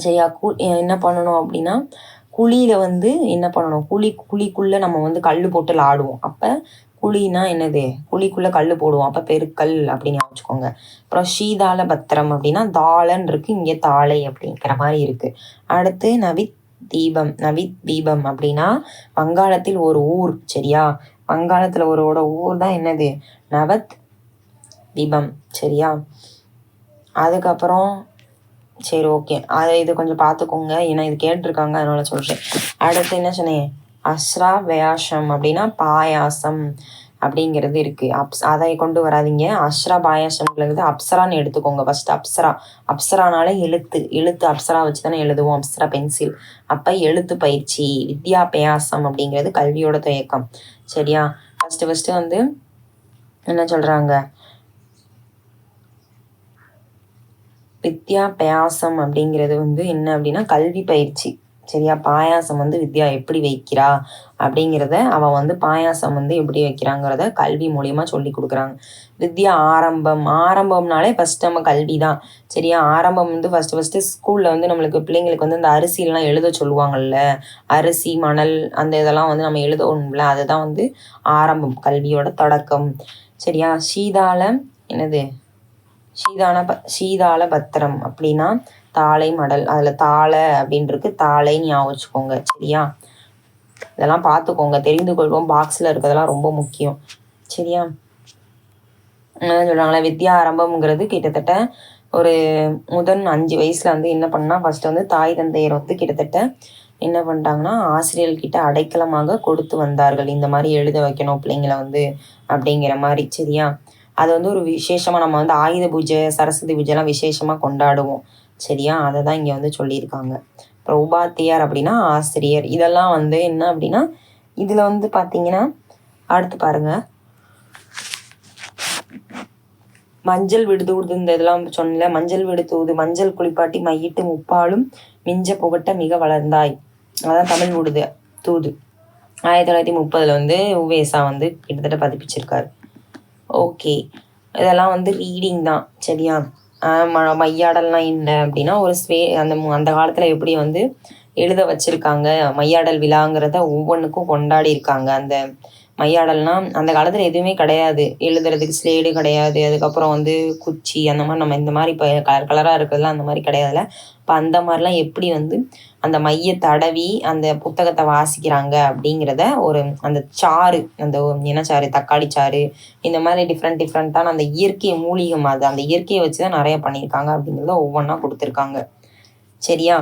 சரியா? என்ன பண்ணணும் அப்படின்னா குழியில் வந்து என்ன பண்ணணும், குழிக்குள்ளே நம்ம வந்து கல் போட்டு ஆடுவோம். அப்போ குழினா என்னது, குழிக்குள்ளே கல் போடுவோம். அப்போ பெருக்கல் அப்படின்னு வச்சுக்கோங்க. அப்புறம் சீதால பத்திரம் அப்படின்னா தாளன் இருக்குது, இங்கே தாளை அப்படிங்கிற மாதிரி இருக்குது. அடுத்து நவித் தீபம் அப்படின்னா வங்காளத்தில் ஒரு ஊர். சரியா? வங்காளத்தில் ஒருவோட ஊர் தான் என்னது நவத் தீபம். சரியா? அதுக்கப்புறம் சரி, ஓகே, இது கொஞ்சம் பார்த்துக்கோங்க, ஏன்னா இது கேட்டிருக்காங்க, அதனால சொல்கிறேன். அடுத்து என்ன சொன்னேன், அஸ்ரா வயாசம் அப்படின்னா பாயாசம் அப்படிங்கிறது இருக்குது. அதை கொண்டு வராதிங்க. அஸ்ரா பாயாசம்ங்கிறது அப்சரான்னு எடுத்துக்கோங்க ஃபஸ்ட்டு. அப்சரானால எழுத்து அப்சரா வச்சு தானே எழுதுவோம், அப்சரா பென்சில். அப்போ எழுத்து பயிற்சி. வித்யா பியாசம் அப்படிங்கிறது கல்வியோட துவக்கம். சரியா? ஃபஸ்ட்டு வந்து என்ன சொல்கிறாங்க, வித்யா பாயாசம் அப்படிங்கிறது வந்து என்ன அப்படின்னா கல்வி பயிற்சி. சரியா? பாயாசம் வந்து வித்யா எப்படி வைக்கிறா அப்படிங்கிறத அவள் வந்து பாயாசம் வந்து எப்படி வைக்கிறாங்கிறத கல்வி மூலியமாக சொல்லி கொடுக்குறாங்க. வித்யா ஆரம்பம்னாலே ஃபஸ்ட் நம்ம கல்வி தான். சரியா? ஆரம்பம் வந்து ஃபஸ்ட்டு ஸ்கூலில் வந்து நம்மளுக்கு பிள்ளைங்களுக்கு வந்து இந்த அரிசிலாம் எழுத சொல்லுவாங்கள்ல, அரிசி மணல் அந்த இதெல்லாம் வந்து நம்ம எழுதணும்ல, அதுதான் வந்து ஆரம்பம், கல்வியோட தொடக்கம். சரியா? சீதாள பத்திரம் அப்படின்னா தாளை மடல், அதில் தாளை அப்படின்ட்டு தாளைன்னு ஞாபகம் வச்சுக்கோங்க. சரியா? இதெல்லாம் பார்த்துக்கோங்க, தெரிந்து கொள்வோம். பாக்ஸில் இருக்கிறதெல்லாம் ரொம்ப முக்கியம். சரியா? சொல்கிறாங்களே வித்யா ஆரம்பம்ங்கிறது கிட்டத்தட்ட ஒரு முதல் 5 வயசில் வந்து என்ன பண்ணால் ஃபஸ்ட்டு வந்து தாய் தந்தையர் வந்து கிட்டத்தட்ட என்ன பண்ணிட்டாங்கன்னா ஆசிரியர்கிட்ட அடைக்கலமாக கொடுத்து வந்தார்கள். இந்த மாதிரி எழுத வைக்கணும் பிள்ளைங்களை வந்து அப்படிங்கிற மாதிரி. சரியா? அது வந்து ஒரு விசேஷமாக நம்ம வந்து ஆயுத பூஜை, சரஸ்வதி பூஜைலாம் விசேஷமாக கொண்டாடுவோம். சரியா? அதை தான் இங்கே வந்து சொல்லியிருக்காங்க. அப்புறம் உபாத்தியார் அப்படின்னா ஆசிரியர். இதெல்லாம் வந்து என்ன அப்படின்னா இதில் வந்து பார்த்தீங்கன்னா அடுத்து பாருங்கள், மஞ்சள் விடுதூது, இந்த இதெல்லாம் சொன்னல, மஞ்சள் விடுதூது, மஞ்சள் குளிப்பாட்டி மையிட்டு முப்பாலும் மிஞ்ச புகட்ட மிக வளர்ந்தாய், அதான் தமிழ் விடுது தூது. 1930 வந்து உவேசா வந்து கிட்டத்தட்ட பதிப்பிச்சிருக்காரு. ஓகே, இதெல்லாம் வந்து ரீடிங் தான். சரியா? மையாடல்லாம் என்ன அப்படின்னா ஒரு அந்த காலத்தில் எப்படி வந்து எழுத வச்சுருக்காங்க, மையாடல் விழாங்கிறத ஒவ்வொன்றுக்கும் கொண்டாடி இருக்காங்க. அந்த மையாடல்னால் அந்த காலத்தில் எதுவுமே கிடையாது, எழுதுறதுக்கு ஸ்லேடு கிடையாது, அதுக்கப்புறம் வந்து குச்சி அந்த மாதிரி நம்ம இந்த மாதிரி இப்போ கலராக இருக்கிறதுலாம் அந்த மாதிரி கிடையாதுல்ல. இப்போ அந்த மாதிரிலாம் எப்படி வந்து அந்த மைய தடவி அந்த புத்தகத்தை வாசிக்கிறாங்க அப்படிங்கிறத ஒரு அந்த சாறு, அந்த என்ன சாறு, தக்காளி சாறு, இந்த மாதிரி டிஃப்ரெண்ட்டான அந்த இயற்கை மூலிகை அது, அந்த இயற்கையை வச்சு தான் நிறைய பண்ணியிருக்காங்க அப்படிங்கிறத ஒவ்வொன்றா கொடுத்துருக்காங்க. சரியா?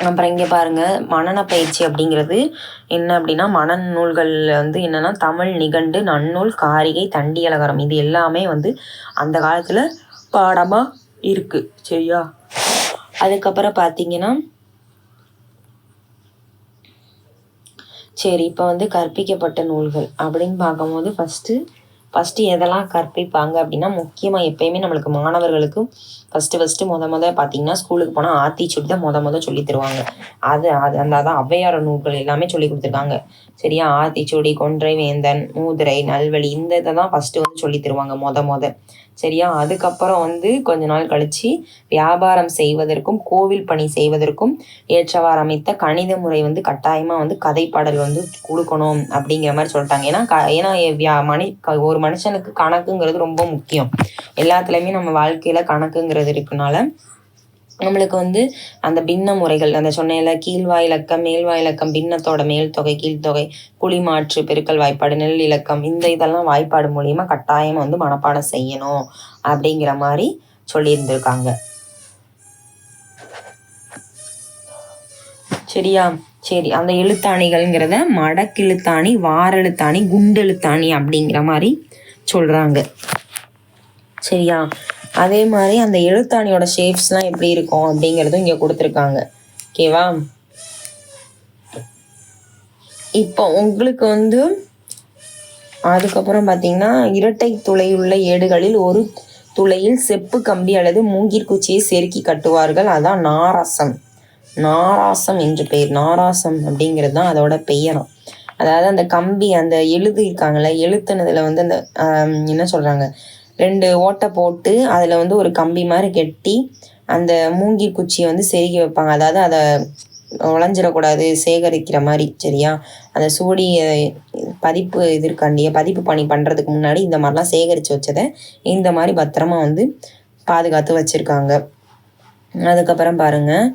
அப்புறம் இங்கே பாருங்கள், மனன பயிற்சி அப்படிங்கிறது என்ன அப்படின்னா மனந் நூல்களில் வந்து என்னென்னா தமிழ், நிகண்டு, நன்னூல், காரிகை, தண்டியலகரம், இது எல்லாமே வந்து அந்த காலத்தில் பாடமாக இருக்குது. சரியா? அதுக்கப்புறம் பார்த்தீங்கன்னா சரி, இப்போ வந்து கற்பிக்கப்பட்ட நூல்கள் அப்படின்னு பார்க்கும்போது ஃபஸ்ட்டு எதெல்லாம் கற்பிப்பாங்க அப்படின்னா முக்கியமாக எப்பயுமே நம்மளுக்கு மாணவர்களுக்கு ஃபஸ்ட்டு பார்த்தீங்கன்னா ஸ்கூலுக்கு போனால் ஆத்திச்சூடி தான் சொல்லி தருவாங்க. அதான் ஔவையார் நூல்கள் எல்லாமே சொல்லி கொடுத்துருக்காங்க. சரியா? ஆத்திச்சூடி, கொன்றை வேந்தன், மூதுரை, நல்வழி, இந்த இதை தான் ஃபஸ்ட்டு வந்து சொல்லி தருவாங்க சரியா? அதுக்கப்புறம் வந்து கொஞ்ச நாள் கழித்து வியாபாரம் செய்வதற்கும் கோவில் பணி செய்வதற்கும் ஏற்றவாறு அமைத்த கணித முறை வந்து கட்டாயமாக வந்து கதைப்பாடல் வந்து கொடுக்கணும் அப்படிங்கிற மாதிரி சொல்லிட்டாங்க. ஏன்னா ஒரு மனுஷனுக்கு கணக்குங்கிறது ரொம்ப முக்கியம். எல்லாத்துலேயுமே நம்ம வாழ்க்கையில் கணக்குங்கிறது இருக்குனால நம்மளுக்கு வந்து அந்த பின்ன முறைகள், அந்த சொன்னையில கீழ்வாய் இலக்கம், மேல்வாய் இலக்கம், பின்னத்தோட மேல் தொகை, கீழ்த்தொகை, குழிமாற்று, பெருக்கல் வாய்ப்பாடு, நெல் இலக்கம், இதெல்லாம் வாய்ப்பாடு மூலியமாக கட்டாயம் வந்து மனப்பாடம் செய்யணும் அப்படிங்கிற மாதிரி சொல்லியிருந்திருக்காங்க. சரியா? சரி, அந்த எழுத்தாணிகள்ங்கிறத மடக்கெழுத்தாணி, வாரெழுத்தாணி, குண்டெழுத்தாணி அப்படிங்கிற மாதிரி சொல்கிறாங்க. சரியா? அதே மாதிரி அந்த எழுத்தாணியோட ஷேப்ஸ்லாம் எப்படி இருக்கும் அப்படிங்கிறதும் இங்கே கொடுத்துருக்காங்க. ஓகேவா? இப்போ உங்களுக்கு வந்து அதுக்கப்புறம் பார்த்தீங்கன்னா இரட்டை துளை உள்ள ஏடுகளில் ஒரு துளையில் செப்பு கம்பி அல்லது மூங்கிற்குச்சியை செருக்கி கட்டுவார்கள். அதான் நாராசம் என்று பெயர். நாராசம் அப்படிங்கிறது தான் அதோட பெயரும். அதாவது அந்த கம்பி, அந்த எழுதியிருக்காங்கல்ல, எழுத்துனதில் வந்து அந்த என்ன சொல்கிறாங்க, 2 ஓட்டை போட்டு அதில் வந்து ஒரு கம்பி மாதிரி கட்டி அந்த மூங்கி குச்சியை வந்து செருகி வைப்பாங்க. அதாவது அதை உழைஞ்சிடக்கூடாது, சேகரிக்கிற மாதிரி. சரியா? அந்த சூடி பதிப்பு பணி பண்ணுறதுக்கு முன்னாடி இந்த மாதிரிலாம் சேகரித்து வச்சதை இந்த மாதிரி பத்திரமா வந்து பாதுகாத்து வச்சுருக்காங்க. அதுக்கப்புறம் பாருங்கள்,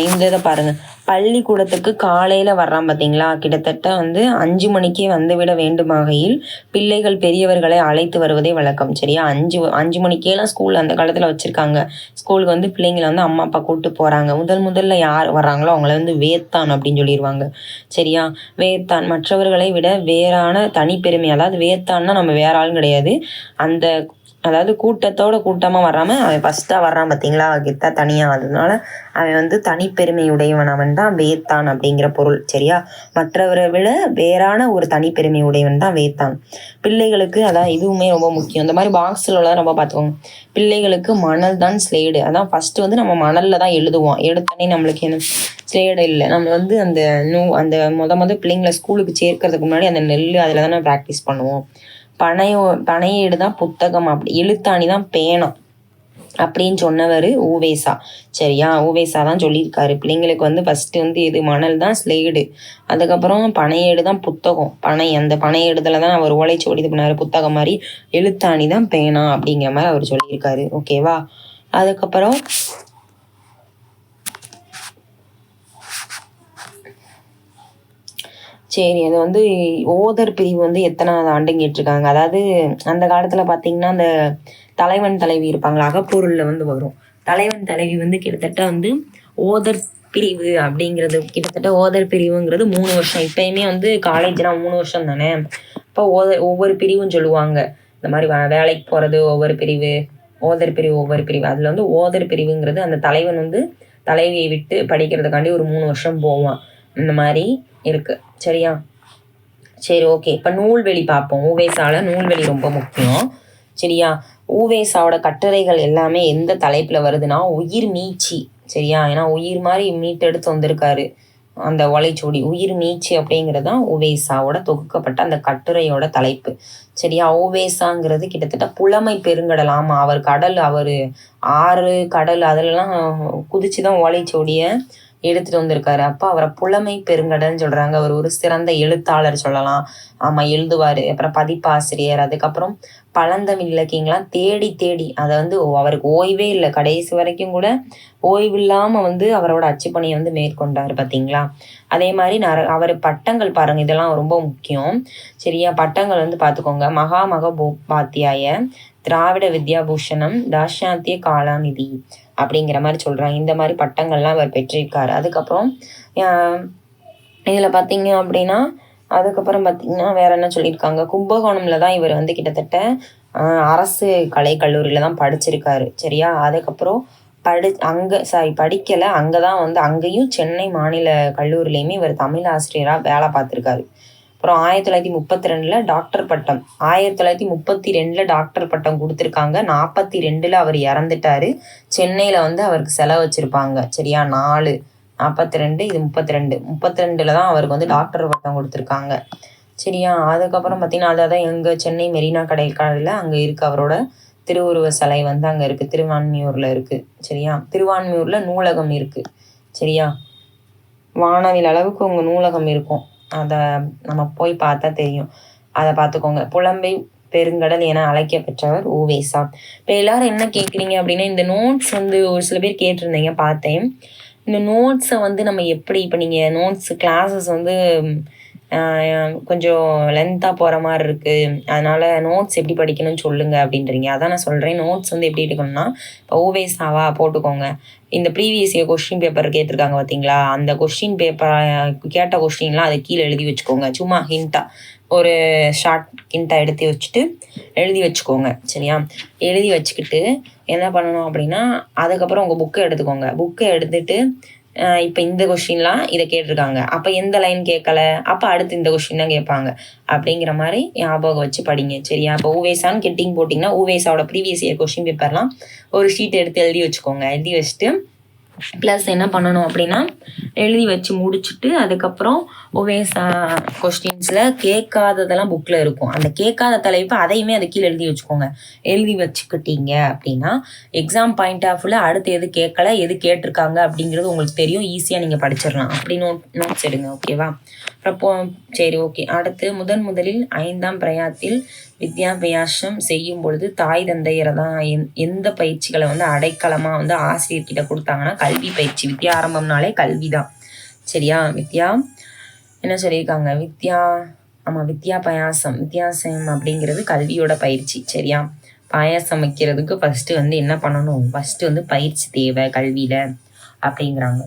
இந்த இதை பாருங்கள், பள்ளிக்கூடத்துக்கு காலையில் வர்றான் பார்த்தீங்களா, கிட்டத்தட்ட வந்து 5 மணிக்கே வந்துவிட வேண்டும் வகையில் பிள்ளைகள் பெரியவர்களை அழைத்து வருவதே வழக்கம். சரியா? 5 மணிக்கேலாம் ஸ்கூல் அந்த காலத்தில் வச்சுருக்காங்க. ஸ்கூலுக்கு வந்து பிள்ளைங்களை வந்து அம்மா அப்பா கூப்பிட்டு போகிறாங்க. முதல்ல யார் வர்றாங்களோ அவங்கள வந்து வேத்தான் அப்படின்னு சொல்லிடுவாங்க. சரியா? வேத்தான் மற்றவர்களை விட வேறான தனிப்பெருமை. அதாவது வேத்தான்னா நம்ம வேற ஆளும் கிடையாது, அந்த அதாவது கூட்டத்தோட கூட்டமாக வராமல் அவன் ஃபஸ்ட்டாக வர்றான் பார்த்தீங்களா, கெத்தா தனியாக வந்ததுனால அவன் வந்து தனிப்பெருமையுடையவன், அவன் தான் வேத்தான் அப்படிங்கிற பொருள். சரியா? மற்றவரை விட வேறான ஒரு தனிப்பெருமையுடையவன் தான் வேத்தான். பிள்ளைகளுக்கு அதான் இதுவுமே ரொம்ப முக்கியம். இந்த மாதிரி பாக்ஸில் உள்ள ரொம்ப பார்த்துக்கோங்க. பிள்ளைகளுக்கு மணல் தான் ஸ்லேடு. அதான் ஃபஸ்ட்டு வந்து நம்ம மணலில் தான் எழுதுவோம். எடுத்தோடனே நம்மளுக்கு என்ன ஸ்லேடு இல்லை. நம்ம வந்து அந்த மொத பிள்ளைங்களை ஸ்கூலுக்கு சேர்க்கறதுக்கு முன்னாடி அந்த நெல் அதில் தானே ப்ராக்டிஸ் பண்ணுவோம். பனையேடு தான் புத்தகம், அப்படி எழுத்தாணி தான் பேனா அப்படின்னு சொன்னவர் ஊவேசா. சரியா? ஊவேசா தான் சொல்லியிருக்காரு பிள்ளைங்களுக்கு வந்து ஃபஸ்ட்டு வந்து இது மணல் தான் ஸ்லேடு, அதுக்கப்புறம் பனையேடு தான் புத்தகம். அந்த பனையேடுதில் தான் அவர் ஓலைச்சுவடி இது பண்ணார் புத்தகம் மாதிரி, எழுத்தாணி தான் பேனா அப்படிங்கிற மாதிரி அவர் சொல்லியிருக்காரு. ஓகேவா? அதுக்கப்புறம் சரி, அது வந்து ஓதர் பிரிவு வந்து எத்தனாவது ஆண்டுன்னு கேட்டிருக்காங்க. அதாவது அந்த காலத்தில் பார்த்தீங்கன்னா அந்த தலைவன் தலைவி இருப்பாங்களா, அகப்பொருளில் வந்து வரும். தலைவன் தலைவி வந்து கிட்டத்தட்ட வந்து ஓதர் பிரிவு அப்படிங்கிறது, கிட்டத்தட்ட ஓதர் பிரிவுங்கிறது 3 வருஷம். இப்பயுமே வந்து காலேஜ்லாம் 3 வருஷம் தானே. இப்போ ஒவ்வொரு பிரிவும் சொல்லுவாங்க. இந்த மாதிரி வேலைக்கு போகிறது ஒவ்வொரு பிரிவு, ஓதர் பிரிவு ஒவ்வொரு பிரிவு. அதில் வந்து ஓதர் பிரிவுங்கிறது அந்த தலைவன் வந்து தலைவியை விட்டு படிக்கிறதுக்காண்டி ஒரு 3 வருஷம் போவான். இந்த மாதிரி இருக்கு. சரியா? சரி, ஓகே. இப்போ நூல்வெளி பார்ப்போம். ஊவேசாவில் நூல்வெளி ரொம்ப முக்கியம். சரியா? ஊவேசாவோட கட்டுரைகள் எல்லாமே எந்த தலைப்பில் வருதுன்னா உயிர் மீட்சி. சரியா? ஏன்னா உயிர் மாதிரி மீட்டெடுத்து வந்திருக்காரு அந்த ஓலைச்சுவடி. உயிர் மீட்சி அப்படிங்கிறது தான் ஊவேசாவோட தொகுக்கப்பட்ட அந்த கட்டுரையோட தலைப்பு. சரியா? ஊவேசாங்கிறது கிட்டத்தட்ட புலமை பெருங்கடல். ஆமாம், அவர் ஆறு கடல் அதிலெல்லாம் குதிச்சு தான் ஓலைச்சுவடியை எடுத்துகிட்டு வந்திருக்காரு. அப்போ அவரை புலமை பெருங்கடல்னு சொல்கிறாங்க. அவர் ஒரு சிறந்த எழுத்தாளர் சொல்லலாம். ஆமாம், எழுதுவார். அப்புறம் பதிப்பாசிரியர். அதுக்கப்புறம் பழந்தமிழ் இலக்கியங்கள்லாம் தேடி தேடி அதை வந்து அவருக்கு ஓய்வே இல்லை. கடைசி வரைக்கும் கூட ஓய்வு இல்லாமல் வந்து அவரோட அச்சுப்பணியை வந்து மேற்கொண்டார். பார்த்தீங்களா? அதே மாதிரி அவர் பட்டங்கள் பாருங்கள், இதெல்லாம் ரொம்ப முக்கியம். சரியா? பட்டங்கள் வந்து பார்த்துக்கோங்க. மகாமகோபாத்தியாய, திராவிட வித்யாபூஷணம், தாஷ்யாந்திய காலாநிதி அப்படிங்கிற மாதிரி சொல்கிறாங்க. இந்த மாதிரி பட்டங்கள்லாம் அவர் பெற்றிருக்காரு. அதுக்கப்புறம் இதில் பார்த்தீங்க அப்படின்னா அதுக்கப்புறம் பார்த்திங்கன்னா வேறு என்ன சொல்லியிருக்காங்க, கும்பகோணமில் தான் இவர் வந்து கிட்டத்தட்ட அரசு கலைக்கல்லூரியில் தான் படிச்சிருக்காரு. சரியா? அதுக்கப்புறம் படிக்கலை, அங்கே தான் வந்து அங்கேயும் சென்னை மாநில கல்லூரிலையுமே இவர் தமிழ் ஆசிரியராக வேலை பார்த்துருக்காரு. அப்புறம் 1932 டாக்டர் பட்டம், 1932 டாக்டர் பட்டம் கொடுத்துருக்காங்க. 42 அவர் இறந்துட்டார். சென்னையில் வந்து அவருக்கு செலவு வச்சுருப்பாங்க. சரியா? 42 இது 32 தான் அவருக்கு வந்து டாக்டர் பட்டம் கொடுத்துருக்காங்க. சரியா? அதுக்கப்புறம் பார்த்திங்கன்னா அதான் எங்கள் சென்னை மெரினா கடையில் அங்கே இருக்குது அவரோட திருவுருவ சிலை வந்து அங்கே இருக்குது, திருவான்மியூரில் இருக்குது. சரியா? திருவான்மியூரில் நூலகம் இருக்குது. சரியா? வானவில் அளவுக்கு உங்கள் நூலகம் இருக்கும். அதை நம்ம போய் பார்த்தா தெரியும். அதை பார்த்துக்கோங்க. புலம்பை பெருங்கடல் என அழைக்கப்பெற்றவர் ஊவேசா. இப்போ எல்லாரும் என்ன கேட்குறீங்க அப்படின்னா, இந்த நோட்ஸ் வந்து ஒரு சில பேர் கேட்டிருந்தீங்க, பார்த்தேன். இந்த நோட்ஸை வந்து நம்ம எப்படி, இப்போ நீங்கள் நோட்ஸ் கிளாஸஸ் வந்து கொஞ்சம் லென்த்தாக போகிற மாதிரி இருக்குது, அதனால் நோட்ஸ் எப்படி படிக்கணும்னு சொல்லுங்கள் அப்படின்றீங்க. அதான் நான் சொல்கிறேன். நோட்ஸ் வந்து எப்படி எடுக்கணும்னா, இப்போ ஊவேசாவா போட்டுக்கோங்க. இந்த ப்ரீவியஸ் இயர் கொஸ்டின் பேப்பர் கேட்டிருக்காங்க பார்த்தீங்களா, அந்த கொஸ்டின் பேப்பரை கேட்ட கொஸ்டின்லாம் அதை கீழே எழுதி வச்சுக்கோங்க. சும்மா ஹிண்ட்டாக ஒரு ஷார்ட் ஹிண்ட்டாக எழுதி வச்சுக்கோங்க. சரியா? எழுதி வச்சுக்கிட்டு என்ன பண்ணணும் அப்படின்னா, அதுக்கப்புறம் உங்கள் புக்கை எடுத்துக்கோங்க. புக்கை எடுத்துகிட்டு இப்போ இந்த கொஸ்டின்லாம் இதை கேட்டிருக்காங்க, அப்போ எந்த லைன் கேட்கல, அப்போ அடுத்து இந்த கொஸ்டின் தான் கேட்பாங்க அப்படிங்கிற மாதிரி ஞாபகம் வச்சு படிங்க. சரியா? இப்போ ஊவேசான்னு கெட்டிங் போட்டிங்கன்னா ஊவேசாவோட ப்ரீவியஸ் இயர் கொஸ்டின் பேப்பர்லாம் ஒரு ஷீட் எடுத்து எழுதி வச்சுக்கோங்க. எழுதி வச்சுட்டு ப்ளஸ் என்ன பண்ணணும் அப்படின்னா, எழுதி வச்சு முடிச்சுட்டு அதுக்கப்புறம் ஊவேசா கொஸ்டின்ஸில் கேட்காததெல்லாம் புக்கில் இருக்கும். அந்த கேட்காத தலைப்பு அதையுமே அது கீழே எழுதி வச்சுக்கோங்க. எழுதி வச்சுக்கிட்டீங்க அப்படின்னா எக்ஸாம் பாயிண்ட் ஆஃப் வியூவில் அடுத்து எது கேட்கல, எது கேட்டிருக்காங்க அப்படிங்கிறது உங்களுக்கு தெரியும். ஈஸியாக நீங்கள் படிச்சிடலாம். அப்படி நோட்ஸ் எடுங்க. ஓகேவா? அப்புறம் சரி, ஓகே. அடுத்து முதலில் 5ஆம் பிரயாத்தில் வித்யாபியாசம் செய்யும் பொழுது தாய் தந்தையரை தான் எந்த பயிற்சிகளை வந்து அடைக்கலமாக வந்து ஆசிரியர்கிட்ட கொடுத்தாங்கன்னா கல்வி பயிற்சி. வித்யா ஆரம்பம்னாலே கல்வி தான். சரியா? என்ன சொல்லியிருக்காங்க, வித்யா பாயாசம் அப்படிங்கிறது கல்வியோட பயிற்சி. சரியா? பாயாசம் வைக்கிறதுக்கு ஃபஸ்ட்டு வந்து என்ன பண்ணணும், ஃபஸ்ட்டு வந்து பயிற்சி தேவை கல்வியில் அப்படிங்கிறாங்க.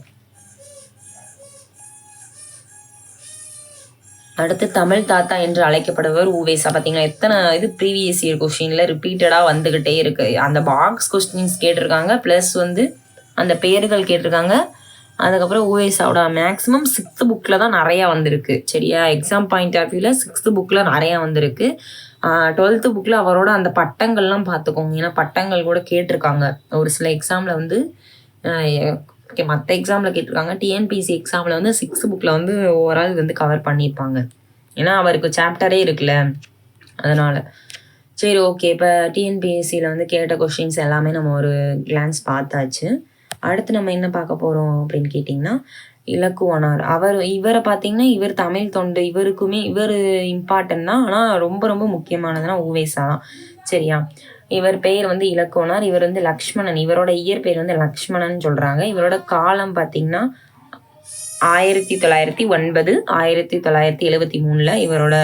அடுத்து தமிழ் தாத்தா என்று அழைக்கப்படுபவர் உவேசா. பார்த்தீங்கன்னா எத்தனை இது ப்ரீவியஸ் இயர் கொஸ்டினில் ரிப்பீட்டடாக வந்துக்கிட்டே இருக்குது. அந்த பாக்ஸ் கொஸ்டின்ஸ் கேட்டிருக்காங்க, ப்ளஸ் வந்து அந்த பெயர்கள் கேட்டிருக்காங்க. அதுக்கப்புறம் உவேசாவோட மேக்ஸிமம் 6th புக்கில் தான் நிறையா வந்திருக்கு. சரியா, எக்ஸாம் பாயிண்ட் ஆஃப் வியூவில் 6th புக்கில் நிறையா வந்திருக்கு. 12th புக்கில் அவரோட அந்த பட்டங்கள்லாம் பார்த்துக்கோங்க, ஏன்னா பட்டங்கள் கூட கேட்டிருக்காங்க ஒரு சில எக்ஸாமில் வந்து. ஓகே, மற்ற எக்ஸாமில் கேட்டிருக்காங்க. டிஎன்பிசி எக்ஸாமில் வந்து 6th புக்கில் வந்து ஓவரால் வந்து கவர் பண்ணியிருப்பாங்க, ஏன்னா அவருக்கு சாப்டரே இருக்குல்ல, அதனால். சரி, ஓகே. இப்போ டிஎன்பிஎஸ்சியில் வந்து கேட்ட கொஷின்ஸ் எல்லாமே நம்ம ஒரு கிளான்ஸ் பார்த்தாச்சு. அடுத்து நம்ம என்ன பார்க்க போகிறோம் அப்படின்னு கேட்டிங்கன்னா, இலக்குவனார். இவரை பார்த்தீங்கன்னா இவர் தமிழ் தொண்டு, இவருக்குமே இவர் இம்பார்ட்டன்ட் தான், ஆனால் ரொம்ப ரொம்ப முக்கியமானதுன்னா உவேசா தான். சரியா, இவர் பெயர் வந்து இலக்குவனார். இவர் வந்து லக்ஷ்மணன், இவரோட இயற்பெயர் வந்து லக்ஷ்மணன் சொல்கிறாங்க. இவரோட காலம் பார்த்தீங்கன்னா 1909 1973 இவரோட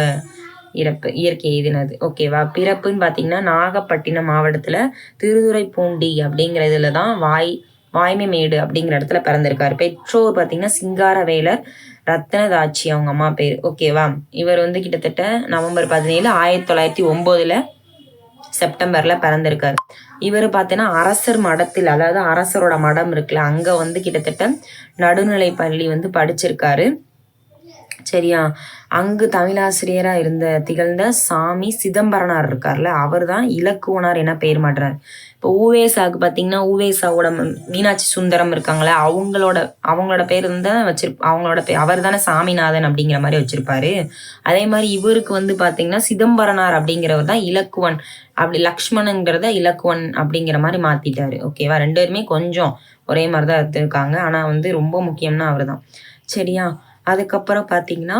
இயற்கை எழுதினது. ஓகேவா. பிறப்புன்னு பார்த்தீங்கன்னா நாகப்பட்டினம் மாவட்டத்தில் திருதுறைப்பூண்டி அப்படிங்கிறதுல தான் வாய்மைமேடு அப்படிங்கிற இடத்துல பிறந்திருக்காரு. பெற்றோர் பார்த்தீங்கன்னா சிங்காரவேலர் ரத்னதாட்சி அவங்க அம்மா பேர். ஓகேவா. இவர் வந்து கிட்டத்தட்ட நவம்பர் 17 1909 செப்டம்பரில் பிறந்திருக்காரு. இவர் பார்த்தீங்கன்னா அரசர் மடத்தில், அதாவது அரசரோட மடம் இருக்குல்ல, அங்கே வந்து கிட்டத்தட்ட நடுநிலை பள்ளி வந்து படிச்சிருக்காரு. சரியா, அங்கு தமிழாசிரியராக திகழ்ந்த சாமி சிதம்பரனார் இருக்கார்ல, அவர் தான் இலக்குவனார் என பெயர் மாட்டுறார். இப்போ ஊவேசாவுக்கு பார்த்தீங்கன்னா ஊவேசாவோட மீனாட்சி சுந்தரம் இருக்காங்களே, அவங்களோட பேர் தான் அவங்களோட அவர் தானே சாமிநாதன் அப்படிங்கிற மாதிரி வச்சிருப்பாரு. அதே மாதிரி இவருக்கு வந்து பார்த்தீங்கன்னா சிதம்பரனார் அப்படிங்கிறவர் தான் இலக்குவன், அப்படி லக்ஷ்மணங்கிறத இலக்குவன் அப்படிங்கிற மாதிரி மாற்றிட்டாரு. ஓகேவா. 2 பேருமே கொஞ்சம் ஒரே மாதிரி தான் எடுத்துருக்காங்க, ஆனால் வந்து ரொம்ப முக்கியம்னா அவர் தான். சரியா, அதுக்கப்புறம் பார்த்தீங்கன்னா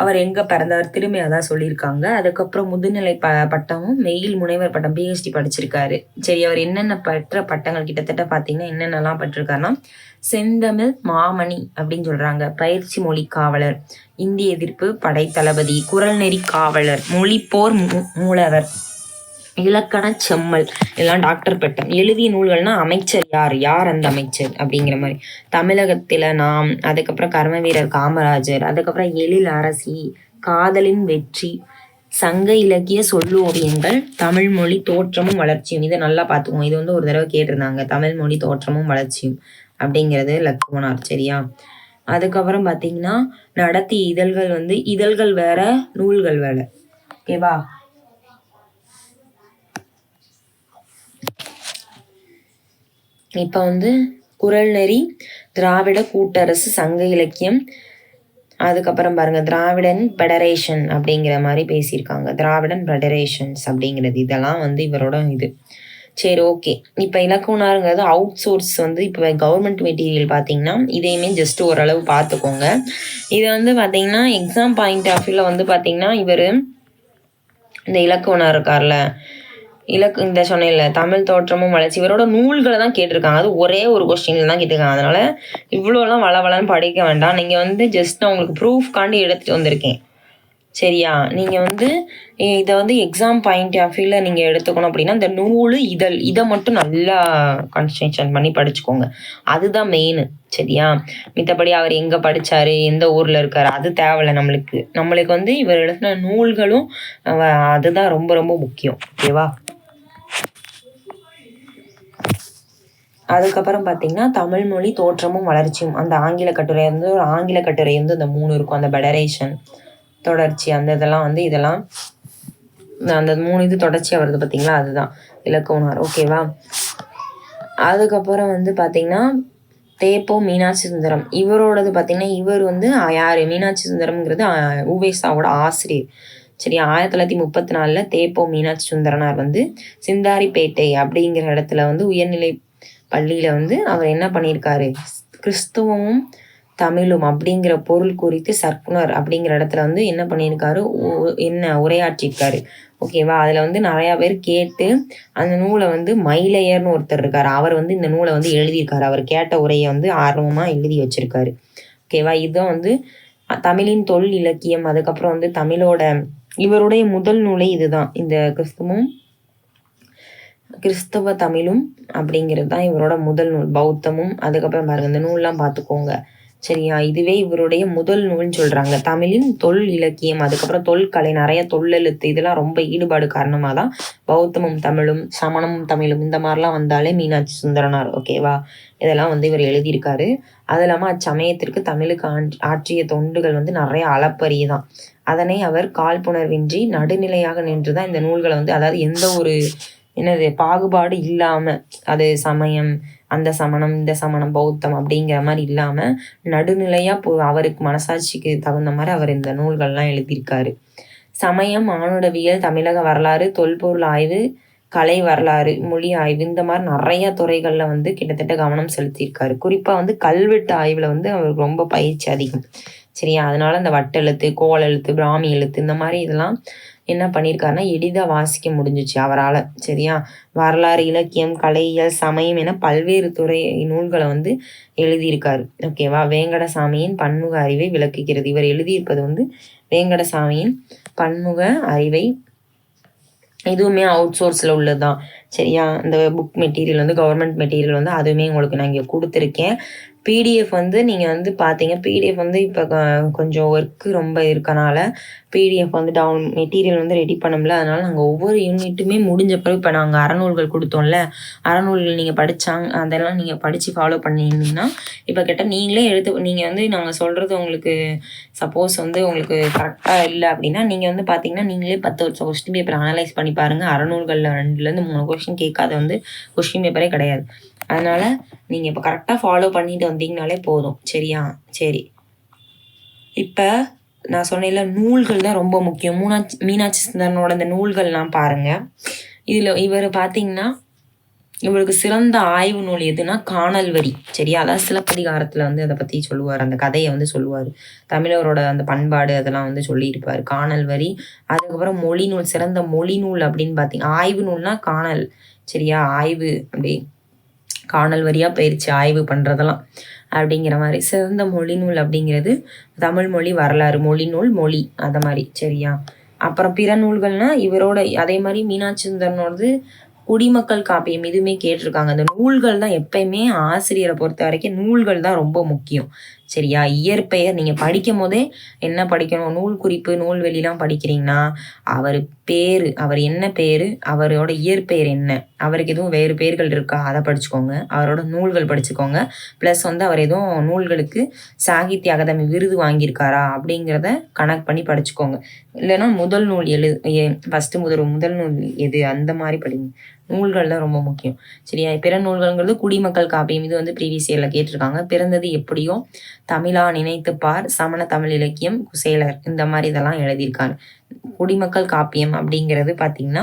அவர் எங்கே பிறந்தார் திரும்பி அதான் சொல்லியிருக்காங்க. அதுக்கப்புறம் முதுநிலை பட்டமும் மெயில் முனைவர் பட்டம் பிஹெச்டி படிச்சிருக்காரு. சரி, அவர் என்னென்ன பட்டங்கள் கிட்டத்தட்ட பார்த்தீங்கன்னா என்னென்னலாம் பட்டிருக்காருன்னா, செந்தமிழ் மாமணி அப்படின்னு சொல்கிறாங்க, பயிற்சி மொழி காவலர், இந்திய எதிர்ப்பு படை தளபதி, குரல் நெறி காவலர், மொழிப்போர் மூலவர், இலக்கண செம்மல், எல்லாம் டாக்டர் பட்டம். எழுதிய நூல்கள்னா அமைச்சர் யார் அந்த அமைச்சர் அப்படிங்கிற மாதிரி, தமிழகத்தில் நாம், அதுக்கப்புறம் கர்ம வீரர் காமராஜர், அதுக்கப்புறம் எழில் அரசி, காதலின் வெற்றி, சங்க இலக்கிய சொல்லோவியங்கள், தமிழ் மொழி தோற்றமும் வளர்ச்சியும். இதை நல்லா பார்த்துக்குவோம், இது வந்து ஒரு தடவை கேட்டிருந்தாங்க, தமிழ் மொழி தோற்றமும் வளர்ச்சியும் அப்படிங்கிறது லக்குவனார். சரியா, அதுக்கப்புறம் பார்த்தீங்கன்னா நடத்திய இதழ்கள் வந்து இதழ்கள் வேற நூல்கள் வேற. ஓகேவா. இப்போ வந்து குரல் நெறி, திராவிட கூட்டரசு, சங்க இலக்கியம், அதுக்கப்புறம் பாருங்க திராவிடன் ஃபெடரேஷன் அப்படிங்கிற மாதிரி பேசியிருக்காங்க, திராவிடன் ஃபெடரேஷன்ஸ் அப்படிங்கிறது, இதெல்லாம் வந்து இவரோட இது. சரி, ஓகே. இப்போ இலக்குவனாருங்கிறது அவுட் சோர்ஸ் வந்து இப்போ கவர்மெண்ட் மெட்டீரியல் பார்த்தீங்கன்னா இதையுமே ஜஸ்ட் ஓரளவு பார்த்துக்கோங்க. இதை வந்து பார்த்தீங்கன்னா எக்ஸாம் பாயிண்ட் ஆஃப் வியூவில் வந்து பார்த்தீங்கன்னா இவர் இந்த இலக்குவனார் இருக்கார்ல, இந்த சொன்னேன்ல தமிழ் தோற்றமும் வளர்ச்சி, இவரோட நூல்களை தான் கேட்டிருக்காங்க. அது ஒரே ஒரு கொஸ்டின்ல தான் கேட்டிருக்காங்க, அதனால இவ்வளோலாம் வளவலன்னு படிக்க வேண்டாம். நீங்கள் வந்து ஜஸ்ட் நான் உங்களுக்கு ப்ரூஃப்காண்டி எடுத்துகிட்டு வந்திருக்கேன். சரியா, நீங்கள் வந்து இதை வந்து எக்ஸாம் பாயிண்ட் ஆஃப் வியூவில் நீங்கள் எடுத்துக்கணும் அப்படின்னா இந்த நூல் இதை மட்டும் நல்லா கான்சன்ட்ரேஷன் பண்ணி படிச்சுக்கோங்க, அதுதான் மெயின். சரியா, மித்தபடி அவர் எங்கே படித்தார், எந்த ஊரில் இருக்கார், அது தேவையில்லை நம்மளுக்கு வந்து இவர் எழுதின நூல்களும் அதுதான் ரொம்ப ரொம்ப முக்கியம். ஓகேவா. அதுக்கப்புறம் பார்த்தீங்கன்னா தமிழ் மொழி தோற்றமும் வளர்ச்சியும், அந்த ஆங்கில கட்டுரை வந்து இந்த 3 இருக்கும், அந்த ஃபெடரேஷன் தொடர்ச்சி, அந்த இதெல்லாம் வந்து அந்த 3 இது தொடர்ச்சியாக வருது பார்த்தீங்களா, அதுதான் இலக்குவனார். ஓகேவா. அதுக்கப்புறம் வந்து பார்த்தீங்கன்னா தேப்போ மீனாட்சி சுந்தரம், இவரோடது பார்த்தீங்கன்னா இவர் வந்து யார், மீனாட்சி சுந்தரம்ங்கிறது உவேசாவோட ஆசிரியர். சரி, 1934 தேப்போ மீனாட்சி சுந்தரனார் வந்து சிந்தாரிப்பேட்டை அப்படிங்கிற இடத்துல வந்து உயர்நிலை பள்ளியில் வந்து அவர் என்ன பண்ணியிருக்காரு, கிறிஸ்துவமும் தமிழும் அப்படிங்கிற பொருள் குறித்து சர்க்குனர் அப்படிங்கிற இடத்துல வந்து என்ன பண்ணியிருக்காரு, உரையாற்றிருக்காரு. ஓகேவா. அதில் வந்து நிறையா பேர் கேட்டு அந்த நூலை வந்து மயிலையர்னு ஒருத்தர் இருக்கார், அவர் வந்து இந்த நூலை வந்து எழுதியிருக்காரு, அவர் கேட்ட உரையை வந்து ஆர்வமாக எழுதி வச்சிருக்காரு. ஓகேவா. இதுதான் வந்து தமிழின் தொல் இலக்கியம். அதுக்கப்புறம் வந்து இவருடைய முதல் நூலை இதுதான், இந்த கிறிஸ்தவ தமிழும் அப்படிங்கிறது தான் இவரோட முதல் நூல், பௌத்தமும். அதுக்கப்புறம் பாருங்க இந்த நூல்லாம் பார்த்துக்கோங்க. சரியா? இதுவே இவருடைய முதல் நூல்னு சொல்றாங்க. தமிழின் தொல் இலக்கியம், அதுக்கப்புறம் தொல்கலை, நிறைய தொல்லெழுத்து இதெல்லாம் ரொம்ப ஈடுபாடு காரணமாக தான் பௌத்தமும் தமிழும், சமணமும் தமிழும் இந்த மாதிரிலாம் வந்தாலே மீனாட்சி சுந்தரனார். ஓகேவா? இதெல்லாம் வந்து இவர் எழுதியிருக்காரு. அது இல்லாமல் அச்சமயத்திற்கு தமிழுக்கு ஆற்றிய தொண்டுகள் வந்து நிறைய அளப்பரிய தான். அதனை அவர் காழ்ப்புணர்வின்றி நடுநிலையாக நின்று தான் இந்த நூல்களை வந்து, அதாவது எந்த ஒரு என்னது பாகுபாடு இல்லாமல், அது சமயம், அந்த சமணம், இந்த சமணம், பௌத்தம் அப்படிங்கிற மாதிரி இல்லாமல் நடுநிலையாக அவருக்கு மனசாட்சிக்கு தகுந்த மாதிரி அவர் இந்த நூல்கள்லாம் எழுதியிருக்காரு. சமயம், மானுடவியல், தமிழக வரலாறு, தொல்பொருள் ஆய்வு, கலை வரலாறு, மொழி ஆய்வு இந்த மாதிரி நிறைய துறைகளில் வந்து கிட்டத்தட்ட கவனம் செலுத்தியிருக்காரு. குறிப்பாக வந்து கல்வெட்டு ஆய்வில் வந்து அவருக்கு ரொம்ப பயிற்சி அதிகம். சரியா? அதனால இந்த வட்டெழுத்து, கோலெழுத்து, பிராமி எழுத்து இந்த மாதிரி இதெல்லாம் என்ன பண்ணியிருக்காருன்னா எளிதாக வாசிக்க முடிஞ்சிச்சு அவரால். சரியா? வரலாறு, இலக்கியம், கலையியல், சமயம் என பல்வேறு துறை நூல்களை வந்து எழுதியிருக்காரு. ஓகேவா? வேங்கடசாமியின் பன்முக அறிவை விளக்குகிறது. இவர் எழுதியிருப்பது வந்து வேங்கடசாமியின் பன்முக அறிவை. இதுவுமே அவுட் சோர்ஸில் உள்ளது தான். சரியா? இந்த புக் மெட்டீரியல் வந்து கவர்மெண்ட் மெட்டீரியல் வந்து அதுவுமே உங்களுக்கு நான் இங்கே கொடுத்துருக்கேன். பிடிஎஃப் வந்து நீங்கள் வந்து பார்த்தீங்க, பிடிஎஃப் வந்து இப்போ கொஞ்சம் ஒர்க்கு ரொம்ப இருக்கனால பிடிஎஃப் வந்து மெட்டீரியல் வந்து ரெடி பண்ண முடியல. அதனால் நாங்கள் ஒவ்வொரு யூனிட்டுமே முடிஞ்ச பிறகு இப்போ நாங்கள் அறநூல்கள் கொடுத்தோம்ல, அறநூல்கள் நீங்கள் படித்தாங்க அதெல்லாம் நீங்கள் படித்து ஃபாலோ பண்ணியிருந்தீங்கன்னா இப்போ நீங்களே நீங்கள் வந்து நாங்கள் சொல்கிறது உங்களுக்கு சப்போஸ் வந்து உங்களுக்கு கரெக்டாக இல்லை அப்படின்னா நீங்கள் வந்து பார்த்தீங்கன்னா நீங்களே 10 வருஷம் கொஸ்டின் பேப்பர் அனலைஸ் பண்ணி பாருங்கள். அறநூல்களில் 2லேருந்து 3 கொஸ்டின் கேட்காத வந்து கொஸ்டின் பேப்பரே கிடையாது. அதனால் நீங்கள் இப்போ கரெக்டாக ஃபாலோ பண்ணிட்டு வந்தீங்கனாலே போதும். சரியா? சரி, இப்போ நான் சொன்னேன்ல நூல்கள் தான் ரொம்ப முக்கியம். மீனாட்சி சுந்தரனோட இந்த நூல்கள்லாம் பாருங்கள். இதில் இவர் பார்த்தீங்கன்னா இவருக்கு சிறந்த ஆய்வு நூல் எதுனா காணல் வரி. சரியா? அதாவது சிலப்பதிகாரத்தில் வந்து அதை பற்றி சொல்லுவார், அந்த கதையை வந்து சொல்லுவார், தமிழரோட அந்த பண்பாடு அதெல்லாம் வந்து சொல்லியிருப்பார். காணல் வரி. அதுக்கப்புறம் மொழி நூல், சிறந்த மொழி நூல் அப்படின்னு பார்த்தீங்கன்னா ஆய்வு நூல்னா காணல். சரியா? ஆய்வு அப்படி காணல் வரியாக பயிற்சி ஆய்வு பண்ணுறதெல்லாம் அப்படிங்கிற மாதிரி. சிறந்த மொழி நூல் அப்படிங்கிறது தமிழ் மொழி வரலாறு, மொழி நூல், மொழி அதை மாதிரி. சரியா? அப்புறம் பிற நூல்கள்னால் இவரோட அதே மாதிரி மீனாட்சி சுந்தரனோடது குடிமக்கள் காப்பியம் இதுவுமே கேட்டிருக்காங்க. அந்த நூல்கள் தான் எப்பயுமே ஆசிரியரை பொறுத்த வரைக்கும் நூல்கள் தான் ரொம்ப முக்கியம். சரியா? இயற்பெயர் நீங்கள் படிக்கும் போதே என்ன படிக்கணும், நூல் குறிப்பு, நூல்வெளிலாம் படிக்கிறீங்கன்னா அவர் பேர், அவர் என்ன பேர், அவரோட இயற்பெயர் என்ன, அவருக்கு எதுவும் வேறு பேர்கள் இருக்கா அதை படிச்சுக்கோங்க, அவரோட நூல்கள் படிச்சுக்கோங்க. ப்ளஸ் வந்து அவர் எதுவும் நூல்களுக்கு சாகித்ய அகாதமி விருது வாங்கியிருக்காரா அப்படிங்கிறத கனெக்ட் பண்ணி படிச்சுக்கோங்க. இல்லைன்னா முதல் நூல் ஃபஸ்ட்டு முதல் நூல் எது அந்த மாதிரி படிங்க. நூல்கள் தான் ரொம்ப முக்கியம். சரியா? பிற நூல்கள்ங்கிறது குடிமக்கள் காப்பியம், இது வந்து ப்ரீவியஸ் இயரில் கேட்டிருக்காங்க. பிறந்தது எப்படியோ, தமிழா நினைத்து பார், சமண தமிழ் இலக்கியம், குசேலர் இந்த மாதிரி இதெல்லாம் எழுதியிருக்காரு. குடிமக்கள் காப்பியம் அப்படிங்கிறது பார்த்தீங்கன்னா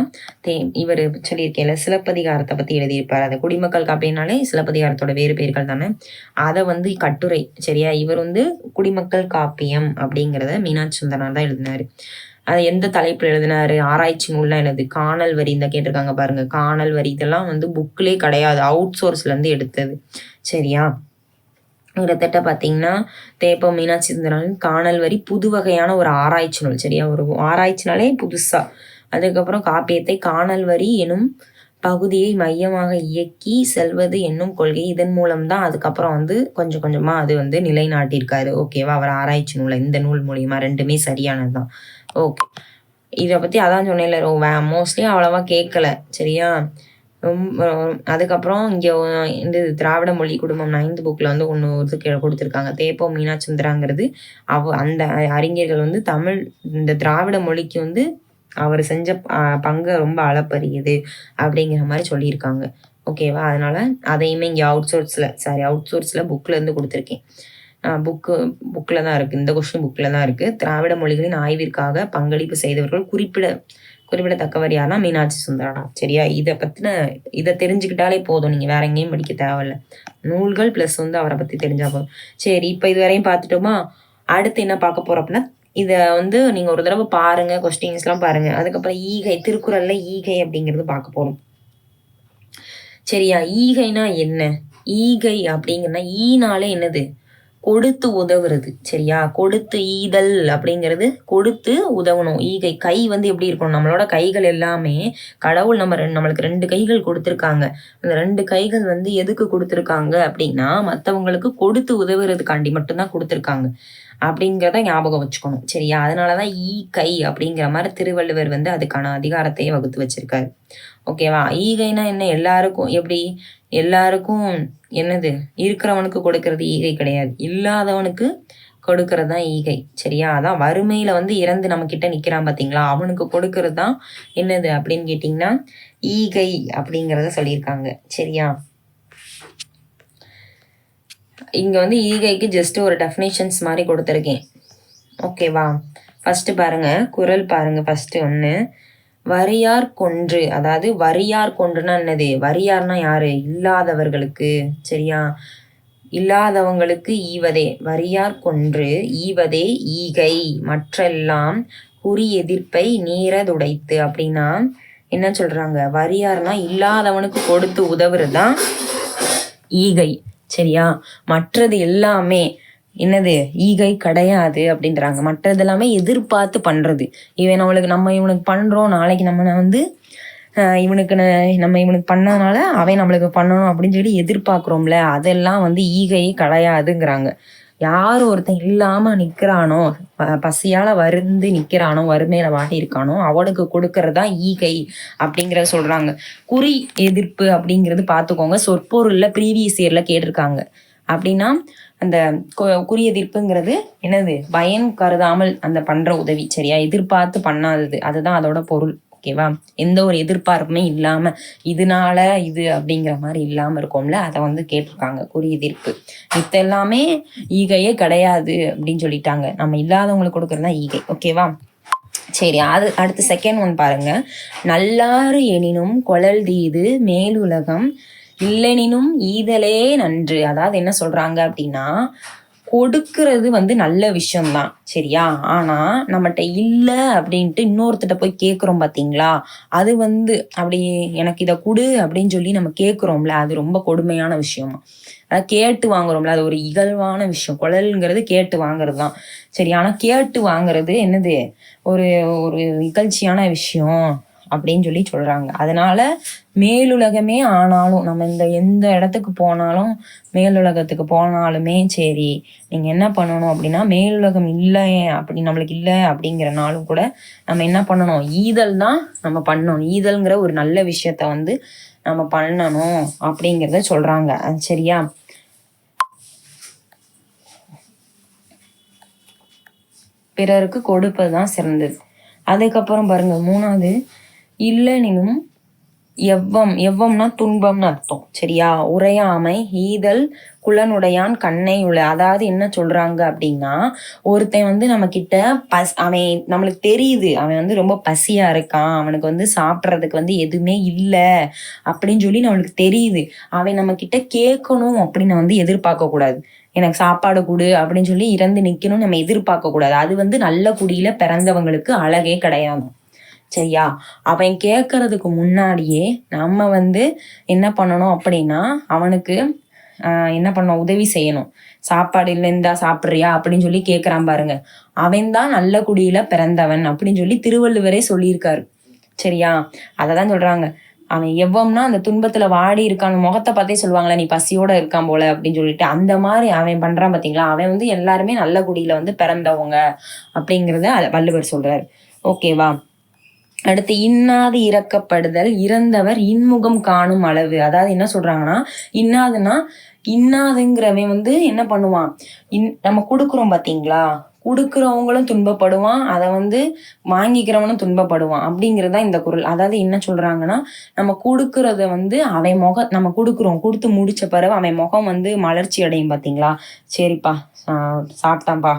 இவர் சொல்லியிருக்கேன்ல சிலப்பதிகாரத்தை பற்றி எழுதியிருப்பார். அது குடிமக்கள் காப்பியம்னாலே சிலப்பதிகாரத்தோட வேறு பெயர்கள் தானே, அதை வந்து கட்டுரை. சரியா? இவர் வந்து குடிமக்கள் காப்பியம் அப்படிங்கிறத மீனாட்சி சுந்தரனார் தான் எழுதினார். அது எந்த தலைப்பில் எழுதினாரு, ஆராய்ச்சி நூல்லாம் எழுது. காணல் வரி இந்த கேட்டிருக்காங்க பாருங்க, காணல் வரி இதெல்லாம் வந்து புக்லேயே கிடையாது, அவுட் சோர்ஸ்லேருந்து எடுத்தது. சரியா? கிட்டத்தட்ட பார்த்தீங்கன்னா தேப்பம் மீனாட்சி சுந்தரன் காணல் வரி புது வகையான ஒரு ஆராய்ச்சி நூல். சரியா? ஒரு ஆராய்ச்சினாலே புதுசாக. அதுக்கப்புறம் காப்பியத்தை காணல் வரி எனும் பகுதியை மையமாக இயக்கி செல்வது என்னும் கொள்கை, இதன் மூலம்தான் அதுக்கப்புறம் வந்து கொஞ்சம் கொஞ்சமாக அது வந்து நிலைநாட்டியிருக்காரு. ஓகேவா? அவர் ஆராய்ச்சி நூலை இந்த நூல் மூலியமா 2மே சரியானது தான். ஓகே, இதை பற்றி அதான் சொன்னேன்ல, மோஸ்ட்லி அவ்வளோவா கேட்கல. சரியா? அதுக்கப்புறம் இங்கே இந்த திராவிட மொழி குடும்பம் 9th புக்கில் வந்து ஒன்று கொடுத்துருக்காங்க. தேப்பம் மீனாட்சி சுந்தராங்கிறது அந்த அறிஞர்கள் வந்து தமிழ் இந்த திராவிட மொழிக்கு வந்து அவர் செஞ்ச பங்கை ரொம்ப அளப்பரியது அப்படிங்கிற மாதிரி சொல்லியிருக்காங்க. ஓகேவா? அதனால் அதையுமே இங்கே அவுட் சோர்ஸில் புக்கிலேருந்து கொடுத்துருக்கேன். புக்கில் தான் இருக்குது, இந்த கொஸ்டின் புக்கில் தான் இருக்குது. திராவிட மொழிகளின் ஆய்விற்காக பங்களிப்பு செய்தவர்கள் குறிப்பிடத்தக்கவர் யாருன்னா மீனாட்சி சுந்தரனார். சரியா? இதை தெரிஞ்சுக்கிட்டாலே போதும், நீங்கள் வேற எங்கேயும் படிக்க தேவையில்ல. நூல்கள் ப்ளஸ் வந்து அவரை பற்றி தெரிஞ்சால் போதும். சரி, இப்போ இது வரையும் பார்த்துட்டோமா? அடுத்து என்ன பார்க்க போகிறோம் அப்படின்னா, இதை வந்து நீங்கள் ஒரு தடவை பாருங்கள், கொஸ்டின்ஸ்லாம் பாருங்கள். அதுக்கப்புறம் ஈகை, திருக்குறளில் ஈகை அப்படிங்கிறது பார்க்க போகிறோம். சரியா? ஈகைனா என்ன? ஈகை அப்படிங்கன்னா ஈனாலே என்னது, கொடுத்து உதவுறது. சரியா? கொடுத்து ஈதல் அப்படிங்கிறது கொடுத்து உதவணும். ஈகை கை வந்து எப்படி இருக்கணும்? நம்மளோட கைகள் எல்லாமே கடவுள் நம்மளுக்கு 2 கைகள் கொடுத்துருக்காங்க. அந்த 2 கைகள் வந்து எதுக்கு கொடுத்துருக்காங்க அப்படின்னா, மத்தவங்களுக்கு கொடுத்து உதவுறதுக்காண்டி மட்டும் தான் கொடுத்துருக்காங்க. அப்படிங்கிறத ஞாபகம் வச்சுக்கணும். சரியா? அதனால தான் கை அப்படிங்கிற மாரி திருவள்ளுவர் வந்து அதுக்கான அதிகாரத்தையே வகுத்து வச்சிருக்காரு. ஓகேவா? ஈகைனா என்ன? எல்லாருக்கும் எப்படி? எல்லாருக்கும் என்னது? இருக்கிறவனுக்கு கொடுக்கறது ஈகை கிடையாது. இல்லாதவனுக்கு கொடுக்கறது தான் ஈகை. சரியா? அதான் வறுமையில வந்து இறந்து நம்ம கிட்ட நிக்கிறான் பாத்தீங்களா? அவனுக்கு கொடுக்கறது தான் என்னது அப்படின்னு கேட்டீங்கன்னா ஈகை அப்படிங்கிறத சொல்லியிருக்காங்க. சரியா? இங்க வந்து ஈகைக்கு ஜஸ்ட் ஒரு டெஃபினேஷன்ஸ் மாதிரி கொடுத்துருக்கேன். ஓகேவா? ஃபர்ஸ்ட் பாருங்க, குறள் பாருங்க. ஃபர்ஸ்ட் ஒன்று, வரியார் கொன்று. அதாவது வரியார் கொன்றுனா என்னது? வரியார்னா யாரு? இல்லாதவர்களுக்கு. சரியா? இல்லாதவங்களுக்கு ஈவதே. வரியார் கொன்று ஈவதே ஈகை மற்றெல்லாம் குறி எதிர்ப்பை நீரதுடைத்து. அப்படின்னா என்ன சொல்றாங்க? வரியார்னா இல்லாதவனுக்கு கொடுத்து உதவுறது தான் ஈகை. சரியா? மற்றது எல்லாமே என்னது? ஈகை கிடையாது அப்படின்றாங்க. மற்றது எல்லாமே எதிர்பார்த்து பண்றது. நம்ம இவனுக்கு பண்றோம், நாளைக்கு நம்ம வந்து இவனுக்கு பண்ணதுனால அவன் நம்மளுக்கு பண்ணணும் அப்படின்னு சொல்லி எதிர்பார்க்குறோம்ல, அதெல்லாம் வந்து ஈகையே கிடையாதுங்கிறாங்க. யார் ஒருத்தன் இல்லாம நிக்கிறானோ, பசியால வருந்து நிக்கிறானோ, வறுமையில வாட்டி இருக்கானோ, அவனுக்கு கொடுக்கறதா ஈகை அப்படிங்கிறத சொல்றாங்க. குறி எதிர்ப்பு அப்படிங்கிறது பார்த்துக்கோங்க, சொற்பொருள்ல ப்ரீவியஸ் இயர்ல கேட்டிருக்காங்க. அப்படின்னா அந்த குறி எதிர்ப்புங்கிறது என்னது? பயன் கருதாமல் அந்த பண்ற உதவி. சரியா? எதிர்பார்த்து பண்ணாதது, அதுதான் அதோட பொருள். ஓகேவா? எந்த ஒரு எதிர்பார்ப்புமே இல்லாம இதனால இது அப்படிங்கிற மாதிரி இல்லாம இருக்கும்ல, அதை வந்து கேட்டிருக்காங்க. குறி எதிர்ப்பு மித்த எல்லாமே ஈகையே கிடையாது அப்படின்னு சொல்லிட்டாங்க. நம்ம இல்லாதவங்களுக்கு கொடுக்கறதுதான் ஈகை. ஓகேவா? சரி, அது அடுத்து செகண்ட் ஒன் பாருங்க. நல்லாறு எனினும் கொழல் தீது மேலுலகம் இல்லெனினும் ஈதலே நன்று. அதாவது என்ன சொல்றாங்க அப்படின்னா, கொடுக்கறது வந்து நல்ல விஷயம்தான். சரியா? ஆனா நம்மகிட்ட இல்லை அப்படின்ட்டு இன்னொருத்திட்ட போய் கேட்குறோம் பாத்தீங்களா, அது வந்து அப்படி எனக்கு இதை கொடு அப்படின்னு சொல்லி நம்ம கேட்குறோம்ல, அது ரொம்ப கொடுமையான விஷயமா. அதாவது கேட்டு வாங்குறோம்ல, அது ஒரு இகழ்வான விஷயம். குழல்ங்கிறது கேட்டு வாங்குறது தான். சரி, ஆனா கேட்டு வாங்குறது என்னது? ஒரு ஒரு இகழ்ச்சியான விஷயம் அப்படின்னு சொல்லி சொல்றாங்க. அதனால மேலுலகமே ஆனாலும், நம்ம எந்த இடத்துக்கு போனாலும், மேலுலகத்துக்கு போனாலுமே சரி, நீங்க என்ன பண்ணணும் அப்படின்னா, மேலுலகம் இல்லை அப்படி நம்மளுக்கு இல்லை அப்படிங்கிறனாலும் கூட நம்ம என்ன பண்ணணும்? ஈதல் தான் நம்ம பண்ணணும். ஈதல்ங்கிற ஒரு நல்ல விஷயத்த வந்து நம்ம பண்ணணும் அப்படிங்கிறத சொல்றாங்க. சரியா? பிறருக்கு கொடுப்பதுதான் சிறந்தது. அதுக்கப்புறம் பாருங்க, மூணாவது, இல்லெனினும் எவ்வம்னா துன்பம்னு அர்த்தம். சரியா? உரையாமை ஈதல் குலனுடையான் கண்ணை உள்ள. அதாவது என்ன சொல்றாங்க அப்படின்னா, ஒருத்தன் வந்து நம்ம கிட்ட அவன் நம்மளுக்கு தெரியுது, அவன் வந்து ரொம்ப பசியா இருக்கான், அவனுக்கு வந்து சாப்பிட்றதுக்கு வந்து எதுவுமே இல்லை அப்படின்னு சொல்லி நம்மளுக்கு தெரியுது. அவன் நம்ம கிட்ட கேட்கணும் அப்படின்னு வந்து எதிர்பார்க்க கூடாது. எனக்கு சாப்பாடு கொடு அப்படின்னு சொல்லி இறந்து நிக்கணும்னு நம்ம எதிர்பார்க்க கூடாது. அது வந்து நல்ல குடியில பிறந்தவங்களுக்கு அழகே கிடையாது. சரியா? அவன் கேட்கறதுக்கு முன்னாடியே நம்ம வந்து என்ன பண்ணணும் அப்படின்னா, அவனுக்கு என்ன பண்ணணும்? உதவி செய்யணும். சாப்பாடு இல்லை, இந்தா சாப்பிட்றியா அப்படின்னு சொல்லி கேட்குறான் பாருங்க, அவன் தான் நல்ல குடியில பிறந்தவன் அப்படின்னு சொல்லி திருவள்ளுவரே சொல்லியிருக்காரு. சரியா? அததான் சொல்றாங்க. அவன் எவ்வம்னா அந்த துன்பத்துல வாடி இருக்கான், முகத்தை பார்த்தே சொல்லுவாங்களே, நீ பசியோட இருக்கான் போல அப்படின்னு சொல்லிட்டு, அந்த மாதிரி அவன் பண்றான் பாத்தீங்களா, அவன் வந்து எல்லாருமே நல்ல குடியில வந்து பிறந்தவங்க அப்படிங்கிறத வள்ளுவர் சொல்றாரு. ஓகேவா? அடுத்து, இன்னாது இறக்கப்படுதல் இறந்தவர் இன்முகம் காணும் அளவு. அதாவது என்ன சொல்றாங்கன்னா, இன்னாதுங்கிறவன் வந்து என்ன பண்ணுவான்? நம்ம கொடுக்குறோம் பாத்தீங்களா, கொடுக்குறவங்களும் துன்பப்படுவான், அதை வந்து வாங்கிக்கிறவனும் துன்பப்படுவான் அப்படிங்கிறதா இந்த குறள். அதாவது என்ன சொல்றாங்கன்னா, நம்ம கொடுக்கறத வந்து நம்ம கொடுத்து முடிச்ச பிறகு அவன் முகம் வந்து மலர்ச்சி அடையும் பாத்தீங்களா, சரிப்பா சாப்பிட்டான்ப்பா,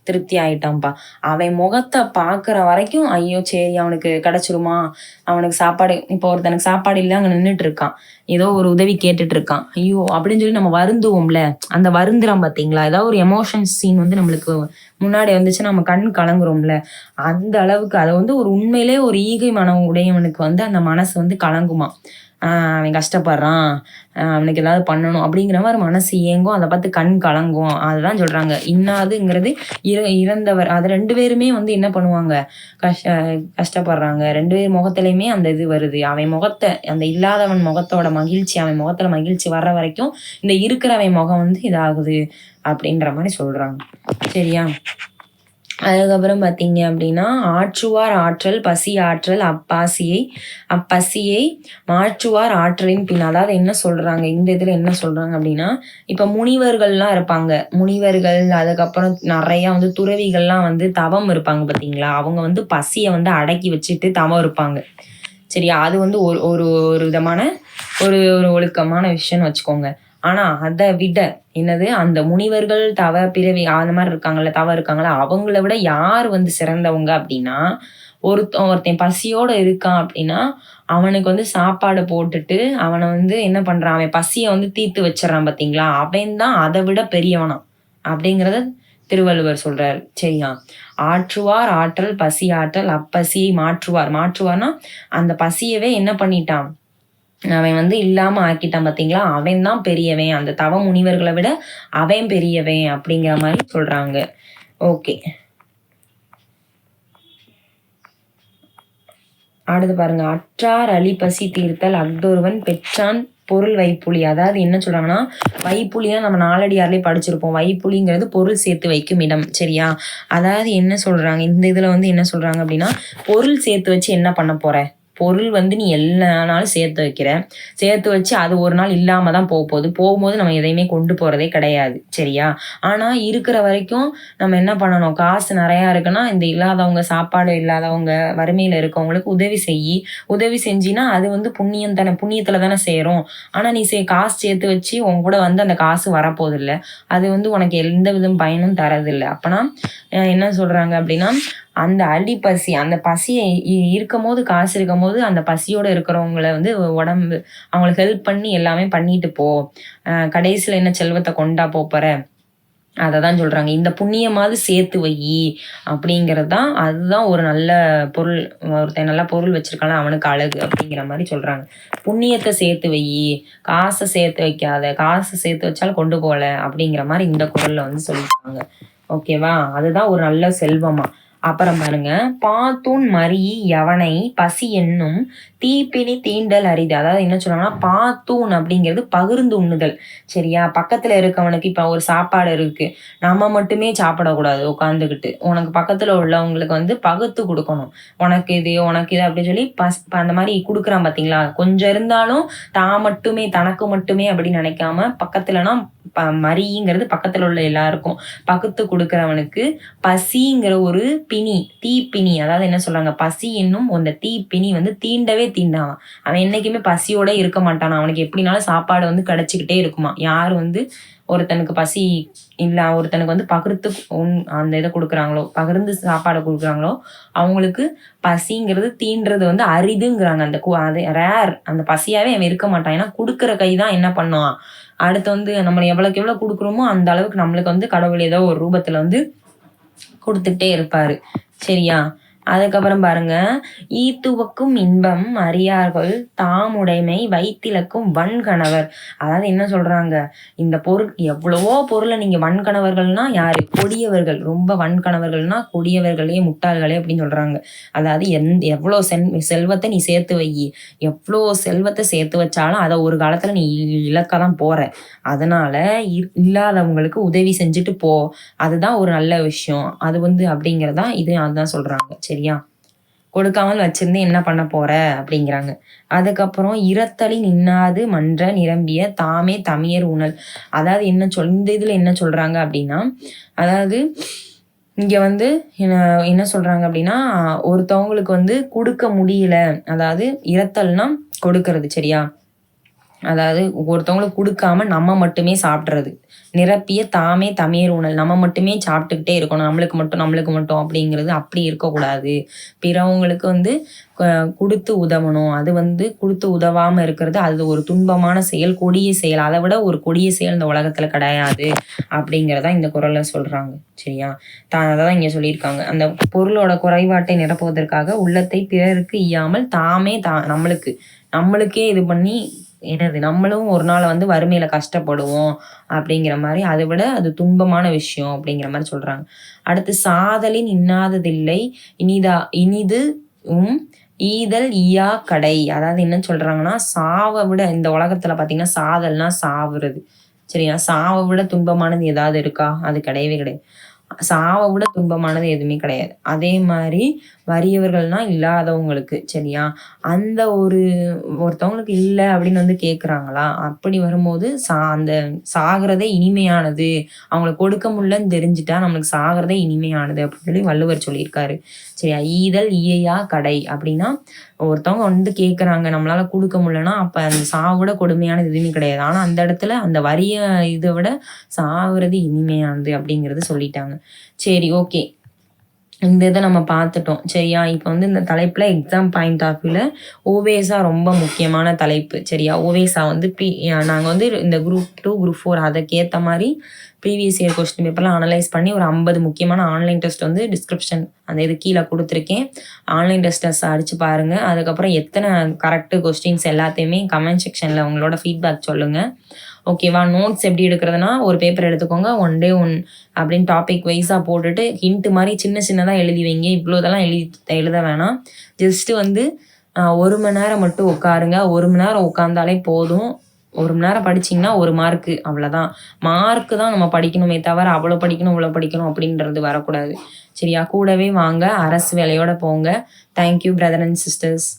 திருப்தி ஆயிட்டான்ப்பா, அவன் முகத்தை பாக்குற வரைக்கும் ஐயோ சரி அவனுக்கு கிடைச்சிருமா, அவனுக்கு சாப்பாடு, இப்போ ஒருத்தனுக்கு சாப்பாடு இல்லை, அங்க நின்றுட்டு இருக்கான், ஏதோ ஒரு உதவி கேட்டுட்டு இருக்கான், ஐயோ அப்படின்னு சொல்லி நம்ம வருந்துவோம்ல, அந்த வருந்துறான் பாத்தீங்களா, ஏதாவது ஒரு எமோஷன் சீன் வந்து நம்மளுக்கு முன்னாடி வந்துச்சு, நம்ம கண் கலங்குறோம்ல, அந்த அளவுக்கு அதை வந்து ஒரு உண்மையிலே ஒரு ஈகை மனம் உடையவனுக்கு வந்து அந்த மனசு வந்து கலங்குமா. அவன் கஷ்டப்படுறான், அவனுக்கு ஏதாவது பண்ணணும் அப்படிங்கிற மாதிரி மனசு ஏங்கும். அதை பார்த்து கண் கலங்கும். அதுதான் சொல்கிறாங்க. இன்னாதுங்கிறது இறந்தவர். அது 2 பேருமே வந்து என்ன பண்ணுவாங்க, கஷ்டப்படுறாங்க. 2 பேர் முகத்துலையுமே அந்த இது வருது. அவன் முகத்தை, அந்த இல்லாதவன் முகத்தோட மகிழ்ச்சி, அவன் முகத்துல மகிழ்ச்சி வர்ற வரைக்கும் இந்த இருக்கிறவன் முகம் வந்து இதாகுது அப்படின்ற மாதிரி சொல்கிறாங்க. சரியா? அதுக்கப்புறம் பார்த்தீங்க அப்படின்னா, ஆற்றுவார் ஆற்றல் பசி ஆற்றல் அப்பசியை மாற்றுவார் ஆற்றலின் பின். அதாவது என்ன சொல்றாங்க இந்த இதுல, என்ன சொல்றாங்க அப்படின்னா, இப்ப முனிவர்கள்லாம் இருப்பாங்க. முனிவர்கள், அதுக்கப்புறம் நிறைய வந்து துறவிகள்லாம் வந்து தவம் இருப்பாங்க பார்த்தீங்களா. அவங்க வந்து பசியை வந்து அடக்கி வச்சுட்டு தவம் இருப்பாங்க. சரியா? அது வந்து ஒரு ஒரு ஒரு விதமான ஒரு ஒரு ஒழுக்கமான விஷயம்னு வச்சுக்கோங்க. ஆனா அதை விட என்னது, அந்த முனிவர்கள் பிறவி அந்த மாதிரி இருக்காங்கல்ல, இருக்காங்களா, அவங்கள விட யார் வந்து சிறந்தவங்க அப்படின்னா, ஒருத்தன் பசியோட இருக்கான் அப்படின்னா அவனுக்கு வந்து சாப்பாடு போட்டுட்டு அவனை வந்து என்ன பண்றான், அவன் பசியை வந்து தீர்த்து வச்சிடறான் பார்த்தீங்களா, அவன் தான் அதை விட பெரியவனா அப்படிங்கிறத திருவள்ளுவர் சொல்றாரு. சரியா? ஆற்றுவார் ஆற்றல் பசி ஆற்றல் அப்பசியை மாற்றுவார்னா அந்த பசியவே என்ன பண்ணிட்டான், அவன் வந்து இல்லாம ஆக்கிட்டான் பார்த்தீங்களா, அவன் தான் பெரியவன், அந்த தவ முனிவர்களை விட அவன் பெரியவன் அப்படிங்கிற மாதிரி சொல்றாங்க. ஓகே, அடுத்து பாருங்க. அற்றார் அழி பசி தீர்த்தல் அஃதொருவன் பெற்றான் பொருள் வைப்புலி. அதாவது என்ன சொல்றாங்கன்னா, வைப்புலியா நம்ம நாலடியார்லயே படிச்சிருப்போம். வைப்புலிங்கிறது பொருள் சேர்த்து வைக்கும் இடம். சரியா? அதாவது என்ன சொல்றாங்க இந்த இதுல வந்து, என்ன சொல்றாங்க அப்படின்னா, பொருள் சேர்த்து வச்சு என்ன பண்ண போற, பொருள் வந்து நீ எல்லா நாளும் சேர்த்து வச்சு அது ஒரு நாள் இல்லாம தான் போகும்போது நம்ம எதையுமே கொண்டு போறதே கிடையாது. சரியா? ஆனா இருக்கிற வரைக்கும் நம்ம என்ன பண்ணணும், காசு நிறையா இருக்குன்னா இந்த இல்லாதவங்க, சாப்பாடு இல்லாதவங்க, வறுமையில இருக்கவங்களுக்கு உதவி செஞ்சினா அது வந்து புண்ணியம் தானே, புண்ணியத்துல தானே சேரும். ஆனா நீ காசு சேர்த்து வச்சு உன் கூட வந்து அந்த காசு வரப்போகுது இல்லை, அது வந்து உனக்கு எந்த விதம் பயனும் தரதில்லை. அப்பனா என்ன சொல்றாங்க அப்படின்னா, அந்த அடிப்பசி, அந்த பசியை இருக்கும் போது, காசு இருக்கும் போது அந்த பசியோட இருக்கிறவங்கள வந்து உடம்பு அவங்களுக்கு ஹெல்ப் பண்ணி எல்லாமே பண்ணிட்டு போ, கடைசியில என்ன செல்வத்தை கொண்டா போற, அதை தான் சொல்றாங்க. இந்த புண்ணியமாவது சேர்த்து வை அப்படிங்கிறது தான், அதுதான் ஒரு நல்ல பொருள், ஒருத்தன் நல்லா பொருள் வச்சிருக்கான அவனுக்கு அழகு அப்படிங்கிற மாதிரி சொல்றாங்க. புண்ணியத்தை சேர்த்து வை, காசை சேர்த்து வைக்காத, காசு சேர்த்து வச்சாலும் கொண்டு போல அப்படிங்கிற மாதிரி இந்த குறள்ல வந்து சொல்லியிருக்காங்க. ஓகேவா? அதுதான் ஒரு நல்ல செல்வமா. அப்புறம் பாருங்க, பாத்தூன் மறி யவனை பசி என்னும் தீப்பினி தீண்டல் அரிது. அதாவது என்ன சொல்றாங்கன்னா, பாத்தூன் அப்படிங்கிறது பகிர்ந்து உண்ணுதல். சரியா? பக்கத்துல இருக்கவனுக்கு இப்ப ஒரு சாப்பாடு இருக்கு, நம்ம மட்டுமே சாப்பிடக்கூடாது உட்காந்துக்கிட்டு, உனக்கு பக்கத்துல உள்ளவங்களுக்கு வந்து பகுத்து கொடுக்கணும். உனக்கு இது அப்படின்னு சொல்லி அந்த மாதிரி கொடுக்குறான் பாத்தீங்களா. கொஞ்சம் இருந்தாலும் தனக்கு மட்டுமே அப்படின்னு நினைக்காம, பக்கத்துலனா மரிங்கிறது பக்கத்துல உள்ள எல்லாருக்கும் பகுத்து கொடுக்கறவனுக்கு பசிங்கிற ஒரு தீப்பினி, அதாவது என்ன சொல்றாங்க, பசி என்னும் அந்த தீப்பினி வந்து தீண்டவே தீண்டாவான். அவன் என்னைக்குமே பசியோட இருக்க மாட்டான். அவனுக்கு எப்படினாலும் சாப்பாடு வந்து கிடைச்சிக்கிட்டே இருக்குமா. யார் வந்து ஒருத்தனுக்கு பசி இல்ல, ஒருத்தனுக்கு வந்து பகிர்ந்து அந்த இதை கொடுக்குறாங்களோ, பகிர்ந்து சாப்பாடை கொடுக்குறாங்களோ, அவங்களுக்கு பசிங்கிறது தீண்டுறது வந்து அரிதுங்கிறாங்க. அது ரேர். அந்த பசியாவே அவன் இருக்க மாட்டான். ஏன்னா கொடுக்குற கை தான் என்ன பண்ணுவான், அடுத்து வந்து நம்ம எவ்வளவுக்கு எவ்வளவு கொடுக்குறோமோ அந்த அளவுக்கு நம்மளுக்கு வந்து கடவுள் ஏதோ ஒரு ரூபத்துல வந்து கொடுத்துட்டே இருப்பாரு. சரியா? அதுக்கப்புறம் பாருங்க, ஈத்துவக்கும் இன்பம் அறியார்கள் தாமுடைமை வைத்திலக்கும் வன்கணவர். அதாவது என்ன சொல்றாங்க, இந்த பொருள் எவ்வளவோ பொருளை நீங்க வன்கணவர்கள்னா யாரு, கொடியவர்கள், ரொம்ப வன்கணவர்கள்னா கொடியவர்களே, முட்டாள்களே அப்படின்னு சொல்றாங்க. அதாவது எவ்வளோ செல்வத்தை நீ சேர்த்து வை, எவ்வளோ செல்வத்தை சேர்த்து வச்சாலும் அதை ஒரு காலத்துல நீ இழக்கதான் போற. அதனால இல்லாதவங்களுக்கு உதவி செஞ்சுட்டு போ, அதுதான் ஒரு நல்ல விஷயம். அது வந்து அப்படிங்கிறதா இது, அதுதான் சொல்றாங்க. சரியா? கொடுக்காமல் வச்சிருந்து என்ன பண்ண போற அப்படிங்கிறாங்க. அதுக்கப்புறம் இரத்தலி நின்னாது மன்ற நிரம்பிய தாமே தமியர் உணல். அதாவது இந்த இதுல என்ன சொல்றாங்க அப்படின்னா, அதாவது இங்க வந்து என்ன சொல்றாங்க அப்படின்னா, ஒருத்தவங்களுக்கு வந்து கொடுக்க முடியல, அதாவது இரத்தல்னா கொடுக்கறது. சரியா? அதாவது ஒருத்தவங்களுக்கு கொடுக்காம நம்ம மட்டுமே சாப்பிட்றது. நிரப்பிய தாமே தமியர் உணல், நம்ம மட்டுமே சாப்பிட்டுக்கிட்டே இருக்கணும், நம்மளுக்கு மட்டும் அப்படிங்கிறது அப்படி இருக்கக்கூடாது. பிறவங்களுக்கு வந்து கொடுத்து உதவணும். அது வந்து கொடுத்து உதவாம இருக்கிறது அது ஒரு துன்பமான செயல், கொடிய செயல். அதை விட ஒரு கொடிய செயல் இந்த உலகத்துல கிடையாது அப்படிங்கிறதா இந்த குறள்ல சொல்றாங்க. சரியா? அதான் இங்க சொல்லியிருக்காங்க, அந்த பொருளோட குறைபாட்டை நிரப்புவதற்காக உள்ளத்தை பிறருக்கு ஈயாமல் தாமே நம்மளுக்கு நம்மளுக்கே இது பண்ணி என்னது நம்மளும் ஒரு நாள் வந்து வறுமையில கஷ்டப்படுவோம் அப்படிங்கிற மாரி, அதை விட அது துன்பமான விஷயம் அப்படிங்கிற மாரி சொல்றாங்க. அடுத்து சாதலின் இன்னாததில்லை இனிது ஈதல் ஈயா கடை. அதாவது என்ன சொல்றாங்கன்னா, சாவ விட இந்த உலகத்துல பார்த்தீங்கன்னா, சாதல்னா சாவுறது. சரியா? சாவ விட துன்பமானது ஏதாவது இருக்கா? அது கிடையவே கிடையாது. சாவ விட துன்பமானது எதுவுமே கிடையாது. அதே மாரி வறியவர்கள்னா இல்லாதவங்களுக்கு சரியா? அந்த ஒருத்தவங்களுக்கு இல்ல அப்படின்னு வந்து கேட்குறாங்களா? அப்படி வரும்போது அந்த சாகுறதே இனிமையானது. அவங்களுக்கு கொடுக்க முடியலன்னு தெரிஞ்சுட்டா நம்மளுக்கு சாகுறதே இனிமையானது அப்படின்னு சொல்லி வள்ளுவர் சொல்லியிருக்காரு. சரியா? ஈதல் ஈயையா கடை அப்படின்னா, ஒருத்தவங்க வந்து கேட்குறாங்க நம்மளால குடுக்க முடியலன்னா, அப்ப அந்த சாவ விட கொடுமையானது எதுவுமே கிடையாது. ஆனா அந்த இடத்துல அந்த வறிய இத விட சாகுறது இனிமையானது அப்படிங்கிறது சொல்லிட்டாங்க. சரி, ஓகே. இந்த இத நம்ம பார்த்துட்டோம். சரியா? இப்ப வந்து இந்த தலைப்புல எக்ஸாம் பாயிண்ட் ஆஃப் வியூல ஓவேசா ரொம்ப முக்கியமான தலைப்பு. சரியா? ஓவேசா வந்து நாங்க வந்து இந்த குரூப் 2, குரூப் 4 அதுக்கேத்த மாரி ப்ரீவியஸ் இயர் கொஸ்டின் பேப்பர்லாம் அனலைஸ் பண்ணி ஒரு 50 முக்கியமான ஆன்லைன் டெஸ்ட் வந்து டிஸ்கிரிப்ஷன் அந்த இது கீழ குடுத்துருக்கேன். ஆன்லைன் டெஸ்ட்டஸ் அடிச்சு பாருங்க. அதுக்கப்புறம் எத்தன கரெக்ட் கொஸ்டின்ஸ் எல்லாத்தையுமே கமெண்ட் செக்ஷன்ல உங்களோட ஃபீட்பேக் சொல்லுங்க. ஓகேவா? நோட்ஸ் எப்படி எடுக்கிறதுனா, ஒரு பேப்பர் எடுத்துக்கோங்க. ஒன் டே ஒன் அப்படின்னு டாபிக் வைஸா போட்டுட்டு ஹிண்ட் மாரி சின்ன சின்னதா எழுதி வைங்க. இவ்ளோ இதெல்லாம் எழுத வேணாம். ஜஸ்ட் வந்து 1 மணி நேரம் மட்டும் உட்காருங்க. 1 மணி நேரம் உட்கார்ந்தாலே போதும். 1 மணி நேரம் படிச்சீங்கன்னா 1 மார்க்கு அவ்வளோதான். மார்க்கு தான் நம்ம படிக்கணுமே தவிர, அவ்வளோ படிக்கணும், இவ்வளோ படிக்கணும் அப்படின்றது வரக்கூடாது. சரியா? கூடவே வாங்க. அரசு வேலையோட போங்க. Thank you brother and sisters.